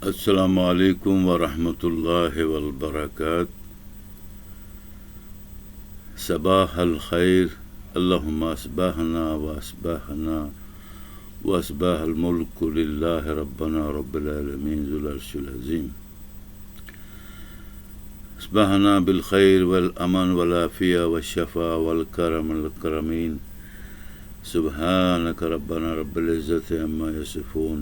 السلام علیکم ورحمۃ اللہ وبرکاتہ. صباح الخیر. اللہم اصبحنا واصبح الملک للہ ربنا رب العالمین ذو العرش العظیم. اصبحنا بالخیر والامن والعافیہ والشفاء والکرم الکرمین. سبحانک ربنا رب العزت عما یصفون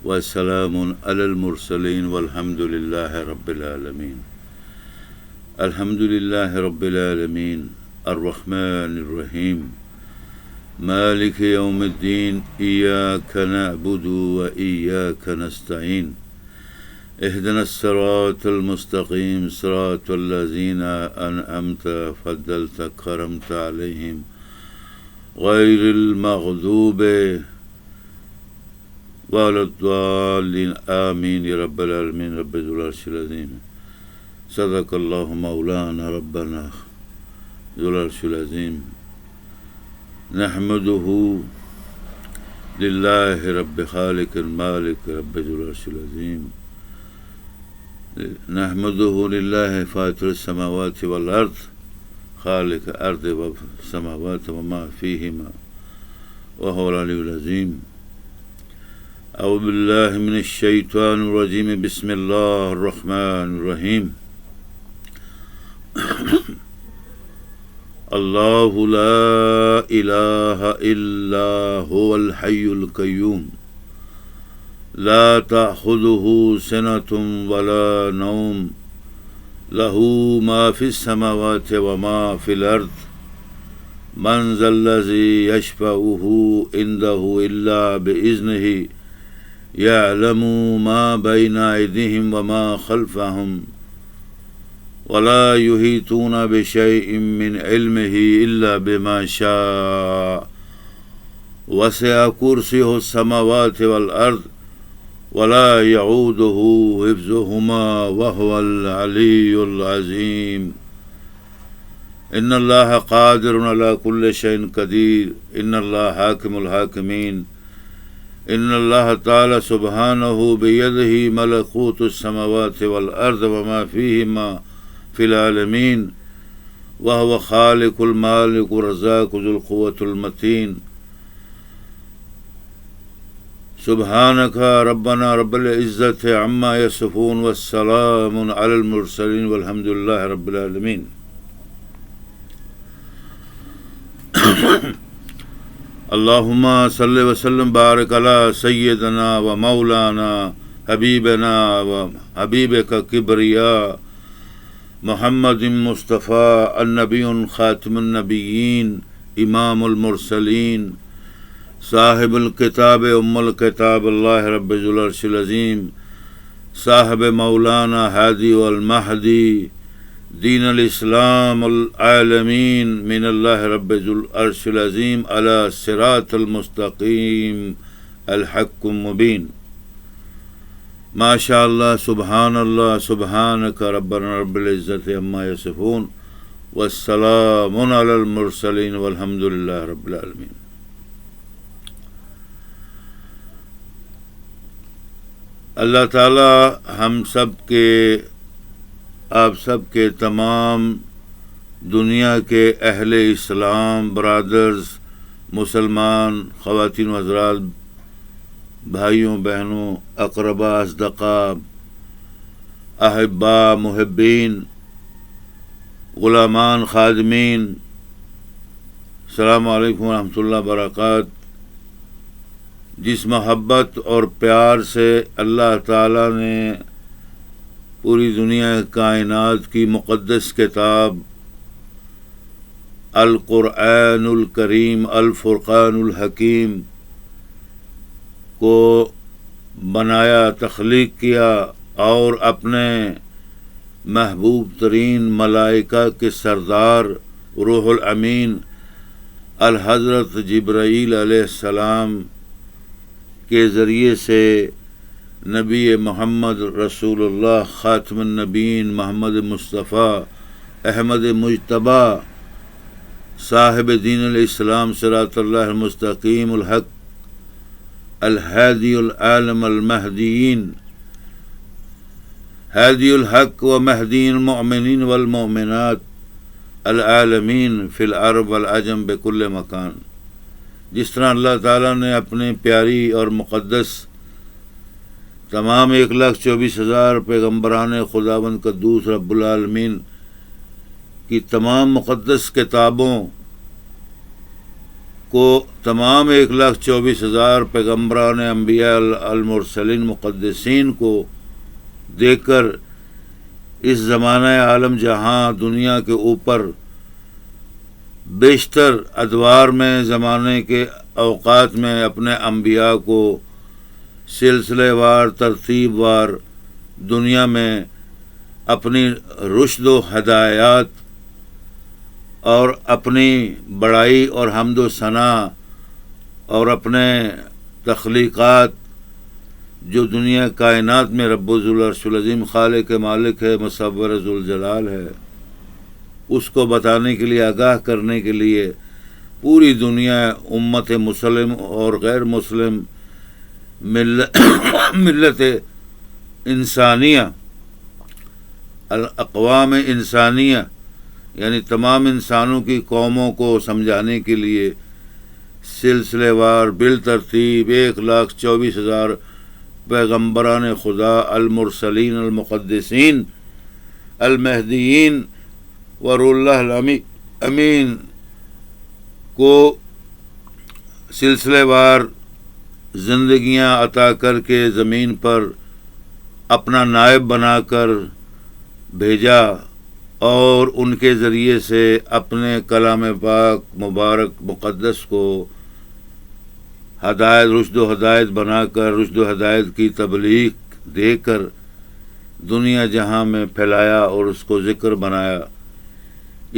والسلام علی المرسلین والحمد للہ رب العالمین. الحمد للہ رب العالمین الرحمن الرحیم مالک یوم الدین. ایاک نعبد و ایاک نستعین. اہدنا الصراط المستقیم صراط الذین انعمت فضلت کرمت علیہم غیر المغضوب وعلی الضالین آمین یا رب العالمین. رب ذو العرش العظیم. صدق اللہ مولانا ربنا ذو العرش العظیم. نحمدہ للہ رب خالق المالک رب ذو العرش العظیم. نحمدہ للہ فاطر السماوات والارض خالق ارض و سماوات وما فیہما وهو العلی العظیم. اعوذ باللہ من الشیطان الرجیم. بسم اللہ الرحمن الرحیم. اللہ لا الہ الا هو الحی القیوم لا تأخذہ سنۃ ولا نوم لہ ما فی السماوات وما فی الارض من ذا الذی یشفعہ عندہ الا بإذنہ یعلم ما بین ایدیہم وما خلفہم ولا یحیطون بشیء من علمہ الا بما شاء وسع کرسیہ السماوات والارض ولا یعودہ حفظہما وہو العلی العظیم. ان اللہ قادر علی کل شیء قدیر. ان اللہ حاکم الحاکمین. ان اللہ تعالی سبحانہ بیدہ ملکوت السماوات والارض وما فیہما فی العالمین وہو خالق المالک الرزاق ذو القوة المتین. سبحانک ربنا رب العزت عما یصفون والسلام علی المرسلین والحمد للہ رب العالمین. اللہم صلی وسلم بارک علی سیدنا و مولانا حبیبنا و حبیبک کبریا محمد مصطفیٰ النبی خاتم النبیین امام المرسلین صاحب الکتاب ام الکتاب اللہ رب ذو العرش العظیم. صاحب مولانا ہادی والمہدی دین الاسلام العالمین من اللہ رب ذو العرش العظیم علی صراط المستقیم الحق مبین. ما شاء اللہ سبحان اللہ سبحانک ربنا رب العزت عما یصفون والسلام علی المرسلین والحمد للہ رب العالمین. اللہ تعالی ہم سب کے آپ سب کے تمام دنیا کے اہل اسلام برادرز مسلمان خواتین و حضرات بھائیوں بہنوں اقربا اصدقاء احباء محبین غلامان خادمین السلام علیکم ورحمۃ اللہ وبرکاتہ. جس محبت اور پیار سے اللہ تعالیٰ نے پوری دنیا کائنات کی مقدس کتاب القرآن الکریم الفرقان الحکیم کو بنایا تخلیق کیا اور اپنے محبوب ترین ملائکہ کے سردار روح الامین الحضرت جبرائیل علیہ السلام کے ذریعے سے نبی محمد رسول اللہ خاتم النبیین محمد مصطفیٰ احمد مجتبیٰ صاحب دین الاسلام صراط اللہ المستقیم الحق الہادی العالم المہدیین ہادی الحق و مہدی المؤمنین والمؤمنات العالمین فی العرب والعجم بکل مکان۔ جس طرح اللہ تعالیٰ نے اپنے پیاری اور مقدس تمام 1,24,000 پیغمبران خداوند قدوس رب العالمین کی تمام مقدس کتابوں کو تمام 1,24,000 پیغمبران انبیاء المرسلین مقدسین کو دیکھ کر اس زمانہ عالم جہاں دنیا کے اوپر بیشتر ادوار میں زمانے کے اوقات میں اپنے انبیاء کو سلسلے وار ترتیب وار دنیا میں اپنی رشد و ہدایات اور اپنی بڑائی اور حمد و ثنا اور اپنے تخلیقات جو دنیا کائنات میں رب ذوالعرش العظیم خالق مالک ہے مصور ذوالجلال ہے اس کو بتانے کے لیے آگاہ کرنے کے لیے پوری دنیا امت مسلم اور غیر مسلم ملت انسانیہ الاقوام انسانیہ یعنی تمام انسانوں کی قوموں کو سمجھانے کے لیے سلسلے وار بالترتیب 1,24,000 پیغمبران خدا المرسلین المقدسین المہدیین ورول اللہ الامین کو سلسلے وار زندگیاں عطا کر کے زمین پر اپنا نائب بنا کر بھیجا اور ان کے ذریعے سے اپنے کلام پاک مبارک مقدس کو ہدایت رشد و ہدایت بنا کر رشد و ہدایت کی تبلیغ دے کر دنیا جہاں میں پھیلایا اور اس کو ذکر بنایا۔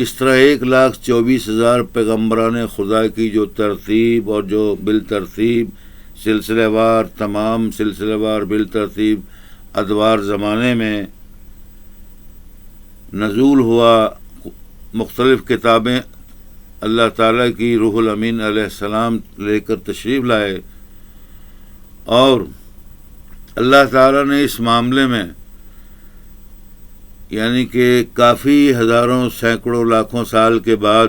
اس طرح 1,24,000 پیغمبران خدا کی جو ترتیب اور جو بالترتیب سلسلے وار تمام سلسلے وار بالترتیب ادوار زمانے میں نزول ہوا، مختلف کتابیں اللہ تعالیٰ کی روح الامین علیہ السلام لے کر تشریف لائے، اور اللہ تعالیٰ نے اس معاملے میں یعنی کہ کافی ہزاروں سینکڑوں لاکھوں سال کے بعد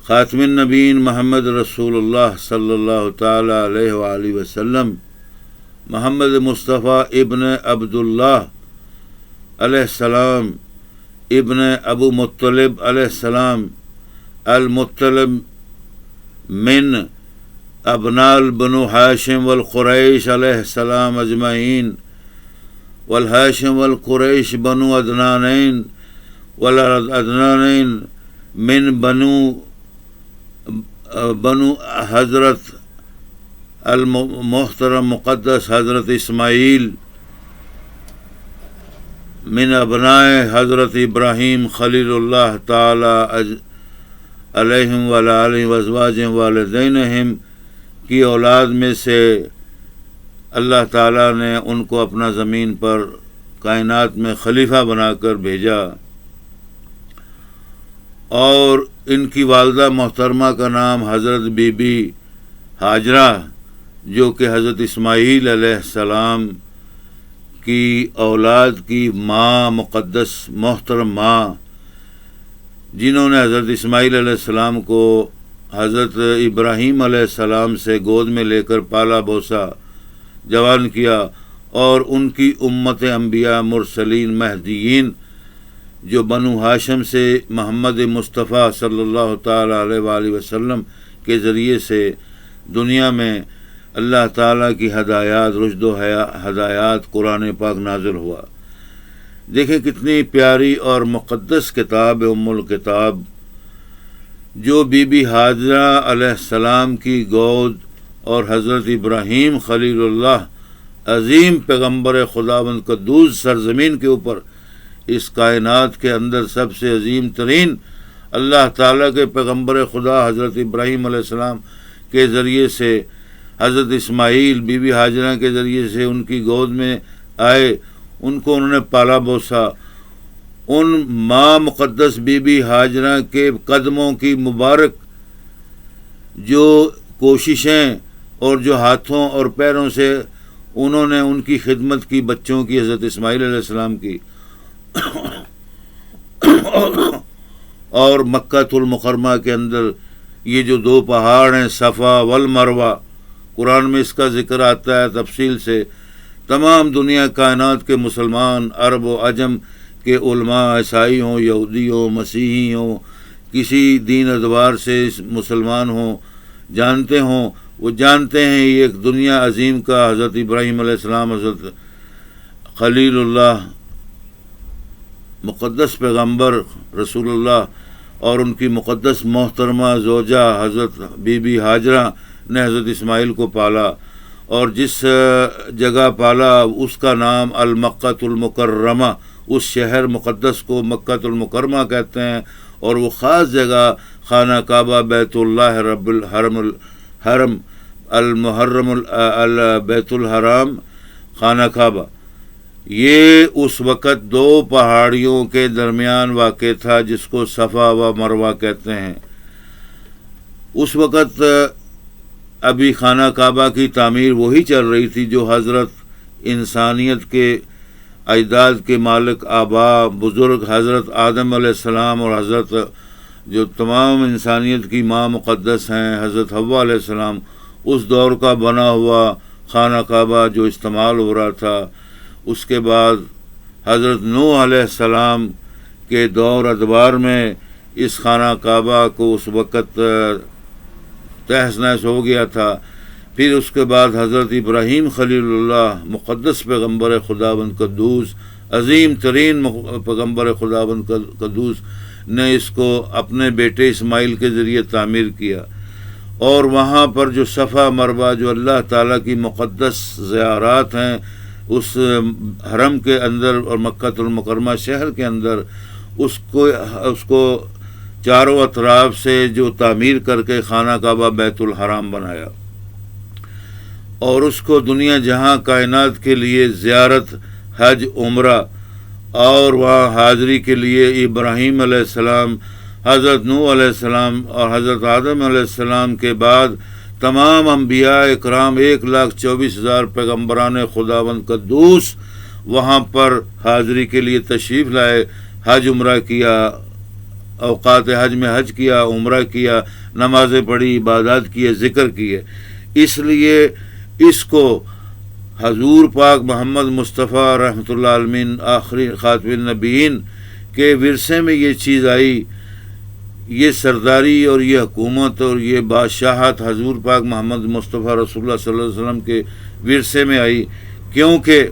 خاتم النبیین محمد رسول اللہ صلی اللہ تعالی علیہ وآلہ وسلم محمد مصطفیٰ ابن عبداللہ علیہ السلام ابن ابو مطلب علیہ السلام المطلب من ابناء بنو ہاشم والقریش علیہ السلام اجمعین والہاشم والقریش بنو عدنانین والعدنانین من بنو حضرت المحترم مقدس حضرت اسماعیل من ابناء حضرت ابراہیم خلیل اللہ تعالی علیہم وعلی وازواجہم والدینہم کی اولاد میں سے اللہ تعالیٰ نے ان کو اپنا زمین پر کائنات میں خلیفہ بنا کر بھیجا، اور ان کی والدہ محترمہ کا نام حضرت بی بی ہاجرہ جو کہ حضرت اسماعیل علیہ السلام کی اولاد کی ماں مقدس محترم ماں، جنہوں نے حضرت اسماعیل علیہ السلام کو حضرت ابراہیم علیہ السلام سے گود میں لے کر پالا بوسا جوان کیا، اور ان کی امت انبیاء مرسلین مہدیین جو بنو ہاشم سے محمد مصطفیٰ صلی اللہ تعالی علیہ وآلہ وسلم کے ذریعے سے دنیا میں اللہ تعالیٰ کی ہدایات رشد و ہدایات قرآن پاک نازل ہوا۔ دیکھیں کتنی پیاری اور مقدس کتاب ام الکتاب جو بی بی ہاجرہ علیہ السلام کی گود اور حضرت ابراہیم خلیل اللہ عظیم پیغمبر خداوند قدوس سرزمین کے اوپر اس کائنات کے اندر سب سے عظیم ترین اللہ تعالیٰ کے پیغمبر خدا حضرت ابراہیم علیہ السلام کے ذریعے سے حضرت اسماعیل بی بی ہاجرہ کے ذریعے سے ان کی گود میں آئے، ان کو انہوں نے پالا بوسا۔ ان ماں مقدس بی بی ہاجرہ کے قدموں کی مبارک جو کوششیں اور جو ہاتھوں اور پیروں سے انہوں نے ان کی خدمت کی، بچوں کی، حضرت اسماعیل علیہ السلام کی. اور مکہ المکرمہ کے اندر یہ جو 2 پہاڑ ہیں صفا والمروہ، قرآن میں اس کا ذکر آتا ہے تفصیل سے. تمام دنیا کائنات کے مسلمان، عرب و عجم کے علماء، عیسائی ہوں، یہودی ہوں، مسیحی ہوں، کسی دین ادوار سے مسلمان ہوں، جانتے ہوں، وہ جانتے ہیں یہ ایک دنیا عظیم کا حضرت ابراہیم علیہ السلام، حضرت خلیل اللہ، مقدس پیغمبر رسول اللہ، اور ان کی مقدس محترمہ زوجہ حضرت بی بی ہاجرہ نے حضرت اسماعیل کو پالا، اور جس جگہ پالا اس کا نام المکۃ المکرمہ، اس شہر مقدس کو مکۃ المکرمہ کہتے ہیں. اور وہ خاص جگہ خانہ کعبہ، بیت اللہ رب الحرم المحرم بیت الحرام، خانہ کعبہ، یہ اس وقت 2 پہاڑیوں کے درمیان واقع تھا جس کو صفا و مروہ کہتے ہیں. اس وقت ابھی خانہ کعبہ کی تعمیر وہی چل رہی تھی جو حضرت انسانیت کے اجداد کے مالک، آبا، بزرگ حضرت آدم علیہ السلام اور حضرت جو تمام انسانیت کی ماں مقدس ہیں حضرت حوا علیہ السلام، اس دور کا بنا ہوا خانہ کعبہ جو استعمال ہو رہا تھا. اس کے بعد حضرت نوح علیہ السلام کے دور ادوار میں اس خانہ کعبہ کو اس وقت تہس نہس ہو گیا تھا. پھر اس کے بعد حضرت ابراہیم خلیل اللہ، مقدس پیغمبر خداوند قدوس، عظیم ترین پیغمبر خداوند قدوس نے اس کو اپنے بیٹے اسماعیل کے ذریعے تعمیر کیا. اور وہاں پر جو صفا مروہ جو اللہ تعالیٰ کی مقدس زیارات ہیں اس حرم کے اندر اور مکہ المکرمہ شہر کے اندر، اس کو چاروں اطراف سے جو تعمیر کر کے خانہ کعبہ بیت الحرام بنایا، اور اس کو دنیا جہاں کائنات کے لیے زیارت، حج، عمرہ اور وہاں حاضری کے لیے ابراہیم علیہ السلام، حضرت نوح علیہ السلام اور حضرت آدم علیہ السلام کے بعد تمام انبیاء اکرام 1,24,000 پیغمبران خداوند قدوس وہاں پر حاضری کے لیے تشریف لائے، حج عمرہ کیا، اوقات حج میں حج کیا، عمرہ کیا، نمازیں پڑھی، عبادات کیے، ذکر کیے. اس لیے اس کو حضور پاک محمد مصطفیٰ رحمۃ اللہ علیہ آخری خاتم النبیین کے ورثے میں یہ چیز آئی، یہ سرداری اور یہ حکومت اور یہ بادشاہت حضور پاک محمد مصطفیٰ رسول اللہ صلی اللہ علیہ وسلم کے ورثے میں آئی. کیونکہ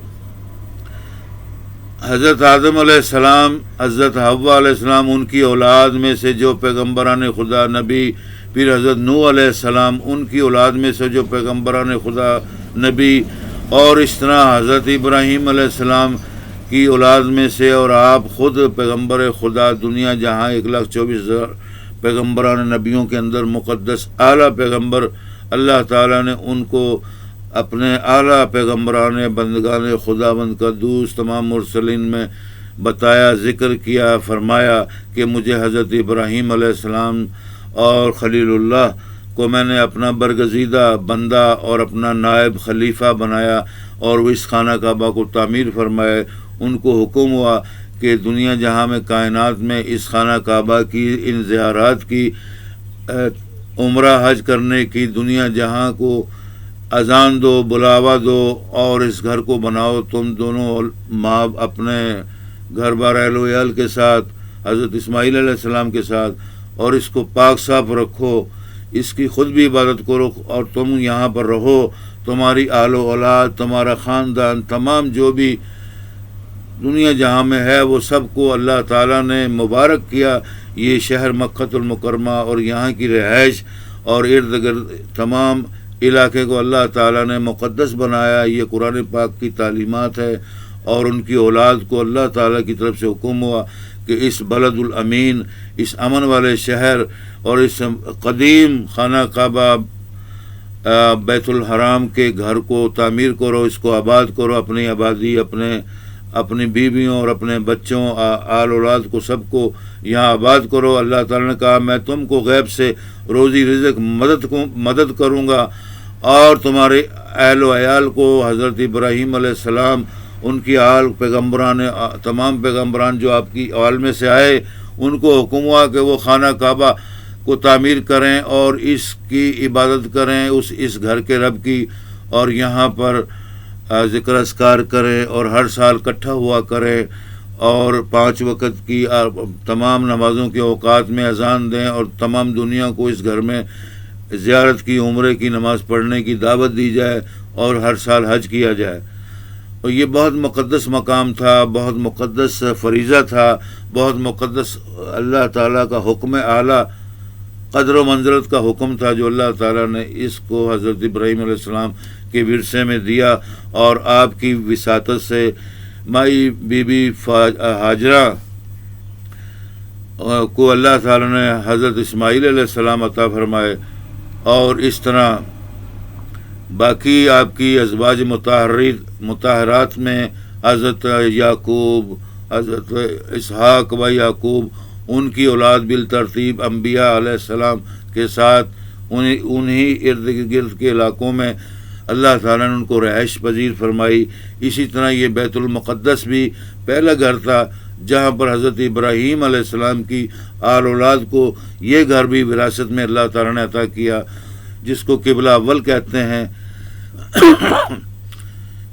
حضرت آدم علیہ السلام، حضرت حوا علیہ السلام، ان کی اولاد میں سے جو پیغمبران خدا نبی، پھر حضرت نوح علیہ السلام، ان کی اولاد میں سے جو پیغمبران خدا نبی، اور اس طرح حضرت ابراہیم علیہ السلام کی اولاد میں سے، اور آپ خود پیغمبر خدا، دنیا جہاں 1,24,000 پیغمبران نبیوں کے اندر مقدس اعلیٰ پیغمبر اللہ تعالیٰ نے ان کو اپنے اعلیٰ پیغمبران بندگان خداوند قدوس تمام مرسلین میں بتایا، ذکر کیا، فرمایا کہ مجھے حضرت ابراہیم علیہ السلام اور خلیل اللہ کو میں نے اپنا برگزیدہ بندہ اور اپنا نائب خلیفہ بنایا، اور وہ اس خانہ کعبہ کو تعمیر فرمائے. ان کو حکم ہوا کہ دنیا جہاں میں کائنات میں اس خانہ کعبہ کی، ان زیارات کی، عمرہ حج کرنے کی، دنیا جہاں کو اذان دو، بلاوا دو، اور اس گھر کو بناؤ تم دونوں ماں اپنے گھر بار اہل و عیال کے ساتھ، حضرت اسماعیل علیہ السلام کے ساتھ، اور اس کو پاک صاف رکھو، اس کی خود بھی عبادت کرو، اور تم یہاں پر رہو، تمہاری آل و اولاد، تمہارا خاندان، تمام جو بھی دنیا جہاں میں ہے وہ سب کو اللہ تعالیٰ نے مبارک کیا. یہ شہر مکہ المکرمہ اور یہاں کی رہائش اور ارد گرد تمام علاقے کو اللہ تعالیٰ نے مقدس بنایا. یہ قرآن پاک کی تعلیمات ہے، اور ان کی اولاد کو اللہ تعالیٰ کی طرف سے حکم ہوا کہ اس بلد الامین، اس امن والے شہر اور اس قدیم خانہ کعبہ بیت الحرام کے گھر کو تعمیر کرو، اس کو آباد کرو، اپنی آبادی، اپنی بیویوں اور اپنے بچوں، آل اولاد کو سب کو یہاں آباد کرو. اللہ تعالیٰ نے کہا میں تم کو غیب سے روزی رزق مدد کروں گا، اور تمہارے اہل و عیال کو حضرت ابراہیم علیہ السلام، ان کی آل پیغمبران، تمام پیغمبران جو آپ کی آل میں سے آئے، ان کو حکم ہوا کہ وہ خانہ کعبہ کو تعمیر کریں اور اس کی عبادت کریں، اس گھر کے رب کی، اور یہاں پر ذکر اذکار کریں اور ہر سال اکٹھا ہوا کریں، اور 5 وقت کی تمام نمازوں کے اوقات میں اذان دیں، اور تمام دنیا کو اس گھر میں زیارت کی، عمرے کی نماز پڑھنے کی دعوت دی جائے، اور ہر سال حج کیا جائے۔ اور یہ بہت مقدس مقام تھا، بہت مقدس فریضہ تھا، بہت مقدس اللہ تعالیٰ کا حکم اعلیٰ، قدر و منزلت کا حکم تھا جو اللہ تعالیٰ نے اس کو حضرت ابراہیم علیہ السلام کے ورثے میں دیا، اور آپ کی وساطت سے مائی بی بی ہاجرہ کو اللہ تعالیٰ نے حضرت اسماعیل علیہ السلام عطا فرمائے، اور اس طرح باقی آپ کی ازواج مطہرات میں حضرت یعقوب، حضرت اسحاق و یعقوب، ان کی اولاد بالترتیب انبیاء علیہ السلام کے ساتھ انہی ارد گرد کے علاقوں میں اللہ تعالیٰ نے ان کو رہائش پذیر فرمائی۔ اسی طرح یہ بیت المقدس بھی پہلا گھر تھا جہاں پر حضرت ابراہیم علیہ السلام کی آل اولاد کو یہ گھر بھی وراثت میں اللہ تعالیٰ نے عطا کیا، جس کو قبلہ اول کہتے ہیں،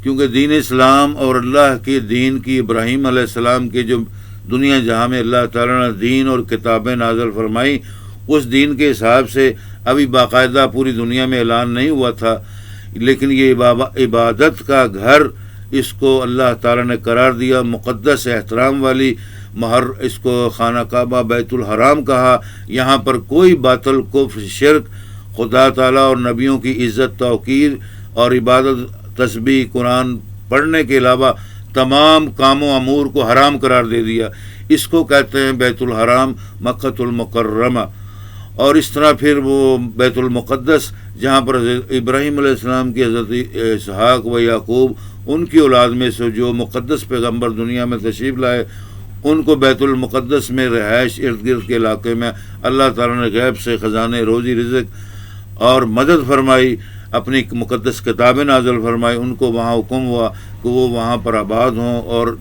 کیونکہ دین اسلام اور اللہ کے دین کی، ابراہیم علیہ السلام کے جو دنیا جہاں میں اللہ تعالیٰ نے دین اور کتابیں نازل فرمائی، اس دین کے حساب سے ابھی باقاعدہ پوری دنیا میں اعلان نہیں ہوا تھا، لیکن یہ عبادت کا گھر اس کو اللہ تعالیٰ نے قرار دیا، مقدس احترام والی اس کو خانہ کعبہ بیت الحرام کہا۔ یہاں پر کوئی باطل، کفر، شرک، خدا تعالیٰ اور نبیوں کی عزت، توقیر اور عبادت، تسبیح، قرآن پڑھنے کے علاوہ تمام کام و امور کو حرام قرار دے دیا۔ اس کو کہتے ہیں بیت الحرام، مکۃ المکرمہ۔ اور اس طرح پھر وہ بیت المقدس جہاں پر ابراہیم علیہ السلام کی حضرت اسحاق و یعقوب، ان کی اولاد میں سے جو مقدس پیغمبر دنیا میں تشریف لائے، ان کو بیت المقدس میں رہائش ارد گرد کے علاقے میں اللہ تعالیٰ نے غیب سے خزانے روزی رزق اور مدد فرمائی، اپنی مقدس کتابیں نازل فرمائی، ان کو وہاں حکم ہوا کہ وہ وہاں پر آباد ہوں، اور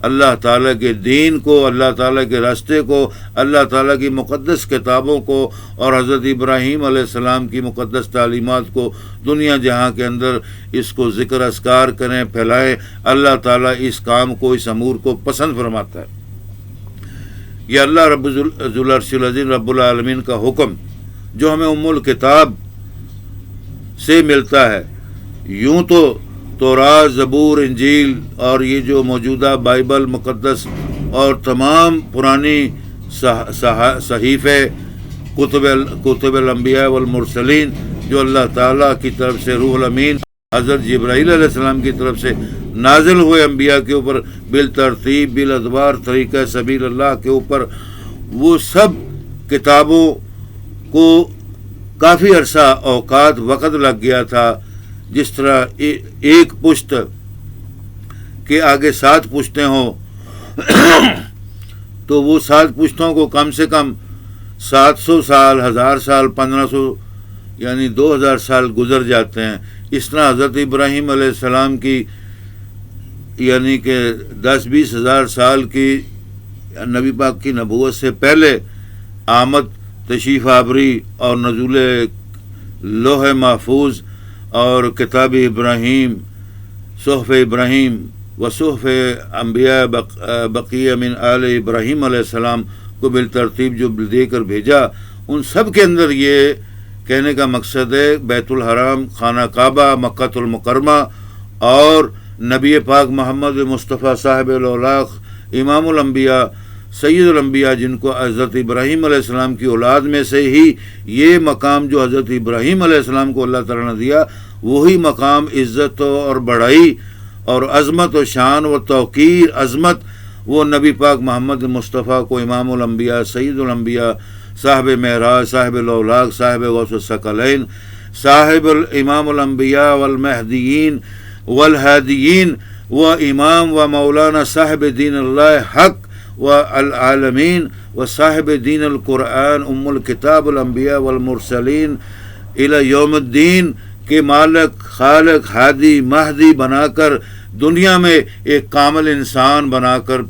اللہ تعالیٰ کے دین کو، اللہ تعالیٰ کے راستے کو، اللہ تعالیٰ کی مقدس کتابوں کو اور حضرت ابراہیم علیہ السلام کی مقدس تعلیمات کو دنیا جہاں کے اندر اس کو ذکر اذکار کریں، پھیلائیں۔ اللہ تعالیٰ اس کام کو، اس امور کو پسند فرماتا ہے۔ یہ اللہ رب ذو العرش العظیم رب العالمین کا حکم جو ہمیں ام الکتاب سے ملتا ہے، یوں تو تورات، زبور، انجیل اور یہ جو موجودہ بائبل مقدس اور تمام پرانی صحیفے، کتب الانبیاء والمرسلین جو اللہ تعالیٰ کی طرف سے روح الامین حضرت جبرائیل علیہ السلام کی طرف سے نازل ہوئے انبیاء کے اوپر بالترتیب، بالادوار، طریقہ سبیل اللہ کے اوپر، وہ سب کتابوں کو کافی عرصہ اوقات وقت لگ گیا تھا۔ جس طرح ایک پشت کے آگے 7 پشتیں ہوں تو وہ 7 پشتوں کو کم سے کم 700 سال، 1000 سال، 1500 یعنی 2000 سال گزر جاتے ہیں۔ اس طرح حضرت ابراہیم علیہ السلام کی یعنی کہ 10-20 ہزار سال کی نبی پاک کی نبوت سے پہلے آمد، تشریف آوری اور نزول لوح محفوظ اور کتاب ابراہیم، صحف ابراہیم و صحف انبیاء بقیہ من آل ابراہیم علیہ السلام کو بالترتیب جو دے کر بھیجا، ان سب کے اندر یہ کہنے کا مقصد ہے بیت الحرام، خانہ کعبہ، مکۃ المکرمہ اور نبی پاک محمد مصطفیٰ صاحب الاولاق، امام الانبیاء، سید الانبیاء، جن کو حضرت ابراہیم علیہ السلام کی اولاد میں سے ہی یہ مقام جو حضرت ابراہیم علیہ السلام کو اللہ تعالیٰ نے دیا، وہی مقام عزت اور بڑائی اور عظمت و شان و توقیر، عظمت وہ نبی پاک محمد مصطفیٰ کو امام الانبیاء، سید الانبیاء، صاحب معراج، صاحب الاولاق، صاحب غوث الثقلین، صاحب امام الانبیاء والمہدیین والہادیین و امام و مولانا صاحب دین اللہ حق والعالمین و صاحب دین القرآن ام الکتاب الانبیاء والمرسلین الی یوم الدین کے مالک، خالق، ہادی، مہدی بنا کر دنیا میں ایک کامل انسان بنا کر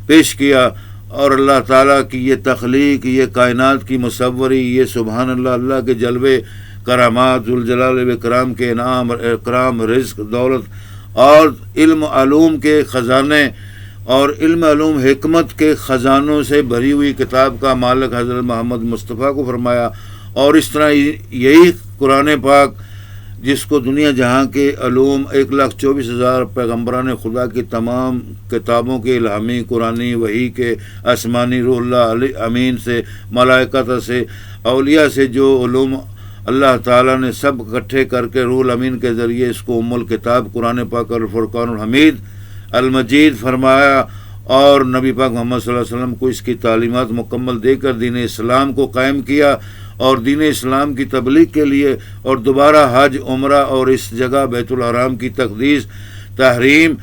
پیش کیا، اور اللہ تعالیٰ کی یہ تخلیق، یہ کائنات کی مصوری، یہ سبحان اللہ اللہ کے جلوے، کرامات، ذوالجلال والاکرام کے انعام، اکرام، رزق، دولت اور علم علوم کے خزانے اور علم علوم حکمت کے خزانوں سے بھری ہوئی کتاب کا مالک حضرت محمد مصطفیٰ کو فرمایا۔ اور اس طرح یہی قرآن پاک، جس کو دنیا جہاں کے علوم 1,24,000 پیغمبران خدا کی تمام کتابوں کے الہامی، قرآنی، وحی کے، آسمانی، روح اللہ امین سے، ملائکہ سے، اولیاء سے جو علوم اللہ تعالیٰ نے سب اکٹھے کر کے روح الامین کے ذریعے اس کو ام الکتاب قرآن پاک الفرقان الحمید المجید فرمایا، اور نبی پاک محمد صلی اللہ علیہ وسلم کو اس کی تعلیمات مکمل دے کر دین اسلام کو قائم کیا، اور دین اسلام کی تبلیغ کے لیے اور دوبارہ حج، عمرہ اور اس جگہ بیت الحرام کی تقدیس، تحریم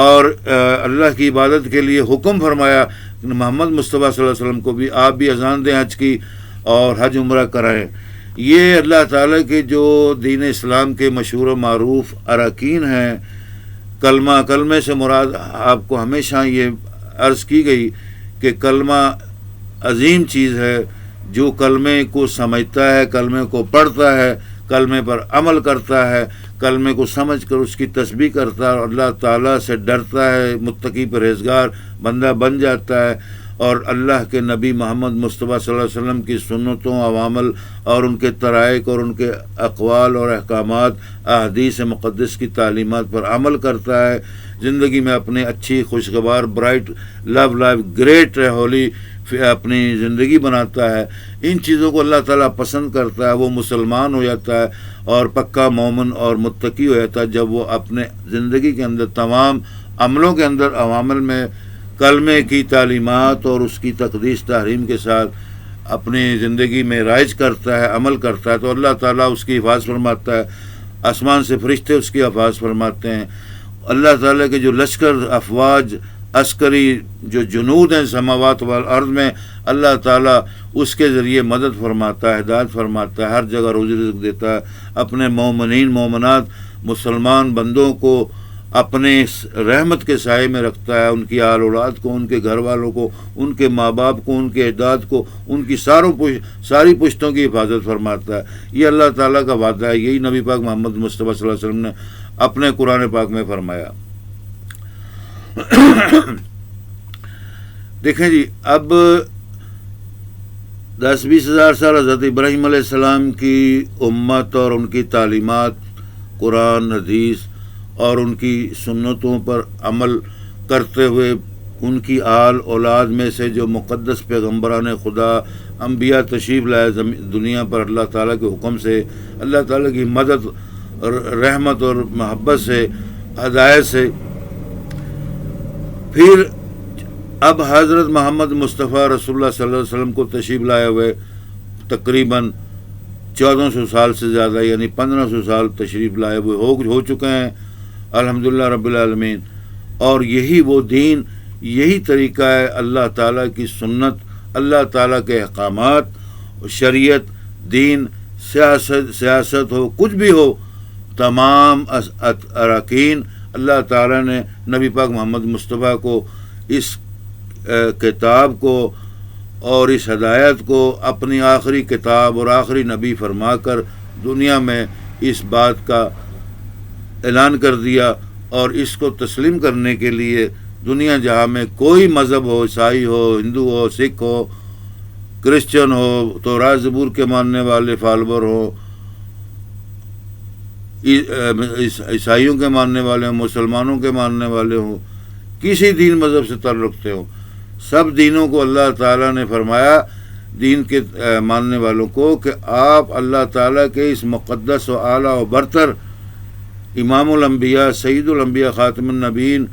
اور اللہ کی عبادت کے لیے حکم فرمایا۔ محمد مصطفیٰ صلی اللہ علیہ وسلم کو بھی آپ بھی اذان دیں حج کی اور حج عمرہ کرائیں۔ یہ اللہ تعالیٰ کے جو دین اسلام کے مشہور و معروف اراکین ہیں، کلمے سے مراد آپ کو ہمیشہ یہ عرض کی گئی کہ کلمہ عظیم چیز ہے۔ جو کلمے کو سمجھتا ہے، کلمے کو پڑھتا ہے، کلمے پر عمل کرتا ہے، کلمے کو سمجھ کر اس کی تسبیح کرتا ہے اور اللہ تعالیٰ سے ڈرتا ہے، متقی پرہیزگار بندہ بن جاتا ہے، اور اللہ کے نبی محمد مصطفیٰ صلی اللہ علیہ وسلم کی سنتوں، عوامل اور ان کے طرائق اور ان کے اقوال اور احکامات، احادیث مقدس کی تعلیمات پر عمل کرتا ہے، زندگی میں اپنی اچھی، خوشگوار، برائٹ لو لائف، گریٹ ہولی اپنی زندگی بناتا ہے۔ ان چیزوں کو اللہ تعالیٰ پسند کرتا ہے، وہ مسلمان ہو جاتا ہے اور پکا مومن اور متقی ہو جاتا ہے جب وہ اپنے زندگی کے اندر تمام عملوں کے اندر، عوامل میں کلمے کی تعلیمات اور اس کی تقدیس تحریم کے ساتھ اپنی زندگی میں رائج کرتا ہے، عمل کرتا ہے، تو اللہ تعالیٰ اس کی حفاظت فرماتا ہے، آسمان سے فرشتے اس کی حفاظت فرماتے ہیں۔ اللہ تعالیٰ کے جو لشکر، افواج، عسکری جو جنود ہیں سماوات والارض میں، اللہ تعالیٰ اس کے ذریعے مدد فرماتا ہے، ہدایت فرماتا ہے، ہر جگہ روزی رزق دیتا ہے، اپنے مومنین مومنات مسلمان بندوں کو اپنے رحمت کے سائے میں رکھتا ہے، ان کی آل اولاد کو، ان کے گھر والوں کو، ان کے ماں باپ کو، ان کے اجداد کو، ان کی ساری پشتوں کی حفاظت فرماتا ہے۔ یہ اللہ تعالیٰ کا وعدہ ہے، یہی نبی پاک محمد مصطفیٰ صلی اللہ علیہ وسلم نے اپنے قرآن پاک میں فرمایا۔ دیکھیں جی، اب 10-20 ہزار سال حضرت ابراہیم علیہ السلام کی امت اور ان کی تعلیمات، قرآن، حدیث اور ان کی سنتوں پر عمل کرتے ہوئے ان کی آل اولاد میں سے جو مقدس پیغمبران خدا، انبیاء تشریف لائے دنیا پر اللہ تعالیٰ کے حکم سے، اللہ تعالیٰ کی مدد، رحمت اور محبت سے، ہدایت سے۔ پھر اب حضرت محمد مصطفیٰ رسول اللہ صلی اللہ علیہ وسلم کو تشریف لائے ہوئے تقریباً 1400 سال سے زیادہ، یعنی 1500 سال تشریف لائے ہوئے ہو چکے ہیں، الحمدللہ رب العالمین۔ اور یہی وہ دین، یہی طریقہ ہے، اللہ تعالیٰ کی سنت، اللہ تعالیٰ کے احکامات، شریعت، دین، سیاست ہو، کچھ بھی ہو، تمام اراکین اللہ تعالیٰ نے نبی پاک محمد مصطفیٰ کو، اس کتاب کو اور اس ہدایت کو اپنی آخری کتاب اور آخری نبی فرما کر دنیا میں اس بات کا اعلان کر دیا، اور اس کو تسلیم کرنے کے لیے دنیا جہاں میں کوئی مذہب ہو، عیسائی ہو، ہندو ہو، سکھ ہو، کرسچن ہو، تورات زبور کے ماننے والے فالوور ہو، عیسائیوں کے ماننے والے ہوں، مسلمانوں کے ماننے والے ہوں، کسی دین مذہب سے تعلق رکھتے ہوں، سب دینوں کو اللہ تعالیٰ نے فرمایا، دین کے ماننے والوں کو، کہ آپ اللہ تعالیٰ کے اس مقدس و اعلیٰ و برتر امام الانبیاء، سید الانبیاء، خاتم النبیین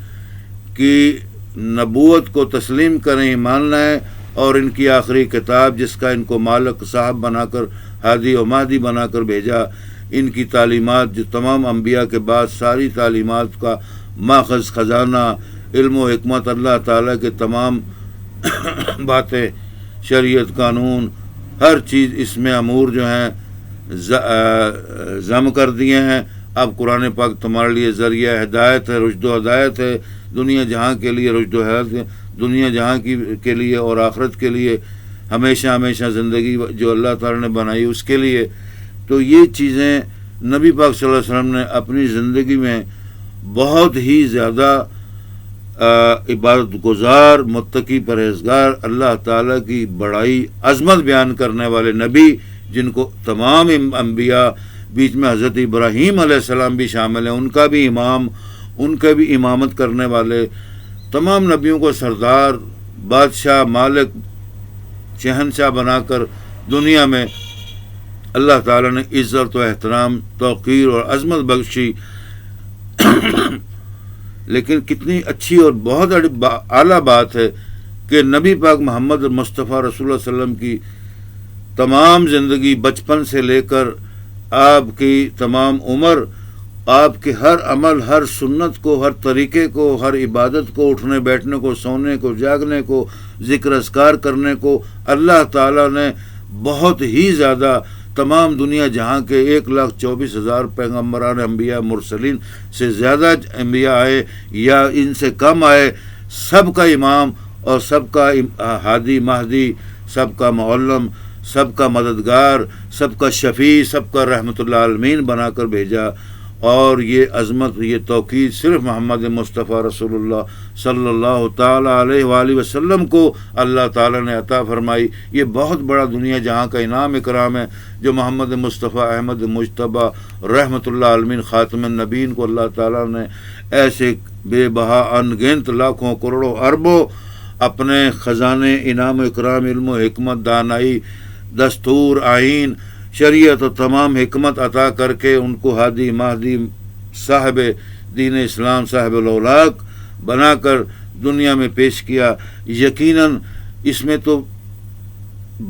کی نبوت کو تسلیم کریں، ایمان لائیں، اور ان کی آخری کتاب جس کا ان کو مالک صاحب بنا کر، ہادی و مہدی بنا کر بھیجا، ان کی تعلیمات جو تمام انبیاء کے بعد ساری تعلیمات کا ماخذ خزانہ، علم و حکمت، اللہ تعالیٰ کے تمام باتیں، شریعت، قانون، ہر چیز اس میں امور جو ہیں ضم کر دیے ہیں. اب قرآن پاک تمہارے لیے ذریعہ ہدایت ہے، رشد و ہدایت ہے، دنیا جہاں کے لیے رشد و ہدایت ہے، دنیا جہاں کے لیے اور آخرت کے لیے ہمیشہ ہمیشہ زندگی جو اللہ تعالیٰ نے بنائی اس کے لیے. تو یہ چیزیں نبی پاک صلی اللہ علیہ وسلم نے اپنی زندگی میں بہت ہی زیادہ عبادت گزار، متقی، پرہیزگار، اللہ تعالیٰ کی بڑائی، عظمت بیان کرنے والے نبی، جن کو تمام انبیاء، بیچ میں حضرت ابراہیم علیہ السلام بھی شامل ہیں، ان کا بھی امام، ان کا بھی امامت کرنے والے، تمام نبیوں کو سردار، بادشاہ، مالک، شہنشاہ بنا کر دنیا میں اللہ تعالیٰ نے عزت و احترام، توقیر اور عظمت بخشی. لیکن کتنی اچھی اور بہت اعلیٰ بات ہے کہ نبی پاک محمد مصطفیٰ رسول اللہ صلی اللہ علیہ وسلم کی تمام زندگی، بچپن سے لے کر آپ کی تمام عمر، آپ کے ہر عمل، ہر سنت کو، ہر طریقے کو، ہر عبادت کو، اٹھنے بیٹھنے کو، سونے کو، جاگنے کو، ذکر اذکار کرنے کو اللہ تعالیٰ نے بہت ہی زیادہ تمام دنیا جہاں کے 1,24,000 پیغمبران، انبیاء، مرسلین سے زیادہ انبیاء آئے یا ان سے کم آئے، سب کا امام اور سب کا ہادی مہدی، سب کا معلم، سب کا مددگار، سب کا شفیع، سب کا رحمت اللہ عالمین بنا کر بھیجا. اور یہ عظمت، یہ توقیر صرف محمد مصطفیٰ رسول اللہ صلی اللہ تعالیٰ علیہ وآلہ وسلم کو اللہ تعالیٰ نے عطا فرمائی. یہ بہت بڑا دنیا جہاں کا انعام اکرام ہے جو محمد مصطفیٰ احمد مجتبیٰ رحمت اللہ عالمین خاتم النبیین کو اللہ تعالیٰ نے ایسے بے بہا ان گنت لاکھوں کروڑوں اربوں اپنے خزانے انعام و اکرام، علم و حکمت، دانائی، دستور، آئین، شریعت و تمام حکمت عطا کر کے ان کو ہادی مہدی، صاحب دین اسلام، صاحب الاولاق بنا کر دنیا میں پیش کیا. یقیناً اس میں تو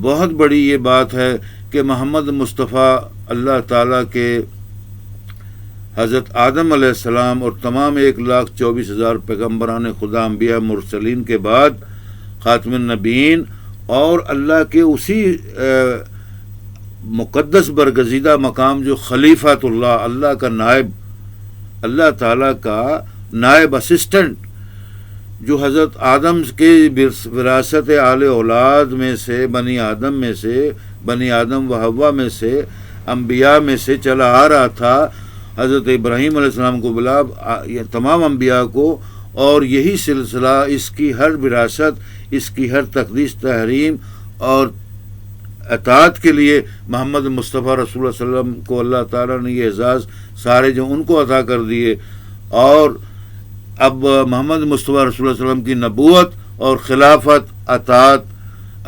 بہت بڑی یہ بات ہے کہ محمد مصطفیٰ اللہ تعالیٰ کے حضرت آدم علیہ السلام اور تمام 1,24,000 پیغمبران خدا، انبیاء، مرسلین کے بعد خاتم النبیین اور اللہ کے اسی مقدس برگزیدہ مقام جو خلیفۃ اللہ، اللہ کا نائب، اللہ تعالیٰ کا نائب اسسٹنٹ، جو حضرت آدم کے وراثت آل اولاد میں سے، بنی آدم و حوا میں سے، انبیاء میں سے چلا آ رہا تھا. حضرت ابراہیم علیہ السلام کو بلا تمام انبیاء کو، اور یہی سلسلہ، اس کی ہر وراثت، اس کی ہر تقدیس، تحریم اور اطاعت کے لیے محمد مصطفیٰ رسول اللہ صلی اللہ علیہ وسلم کو اللہ تعالیٰ نے یہ اعزاز سارے جو ان کو عطا کر دیے. اور اب محمد مصطفیٰ رسول اللہ صلی اللہ علیہ وسلم کی نبوت اور خلافت، اطاعت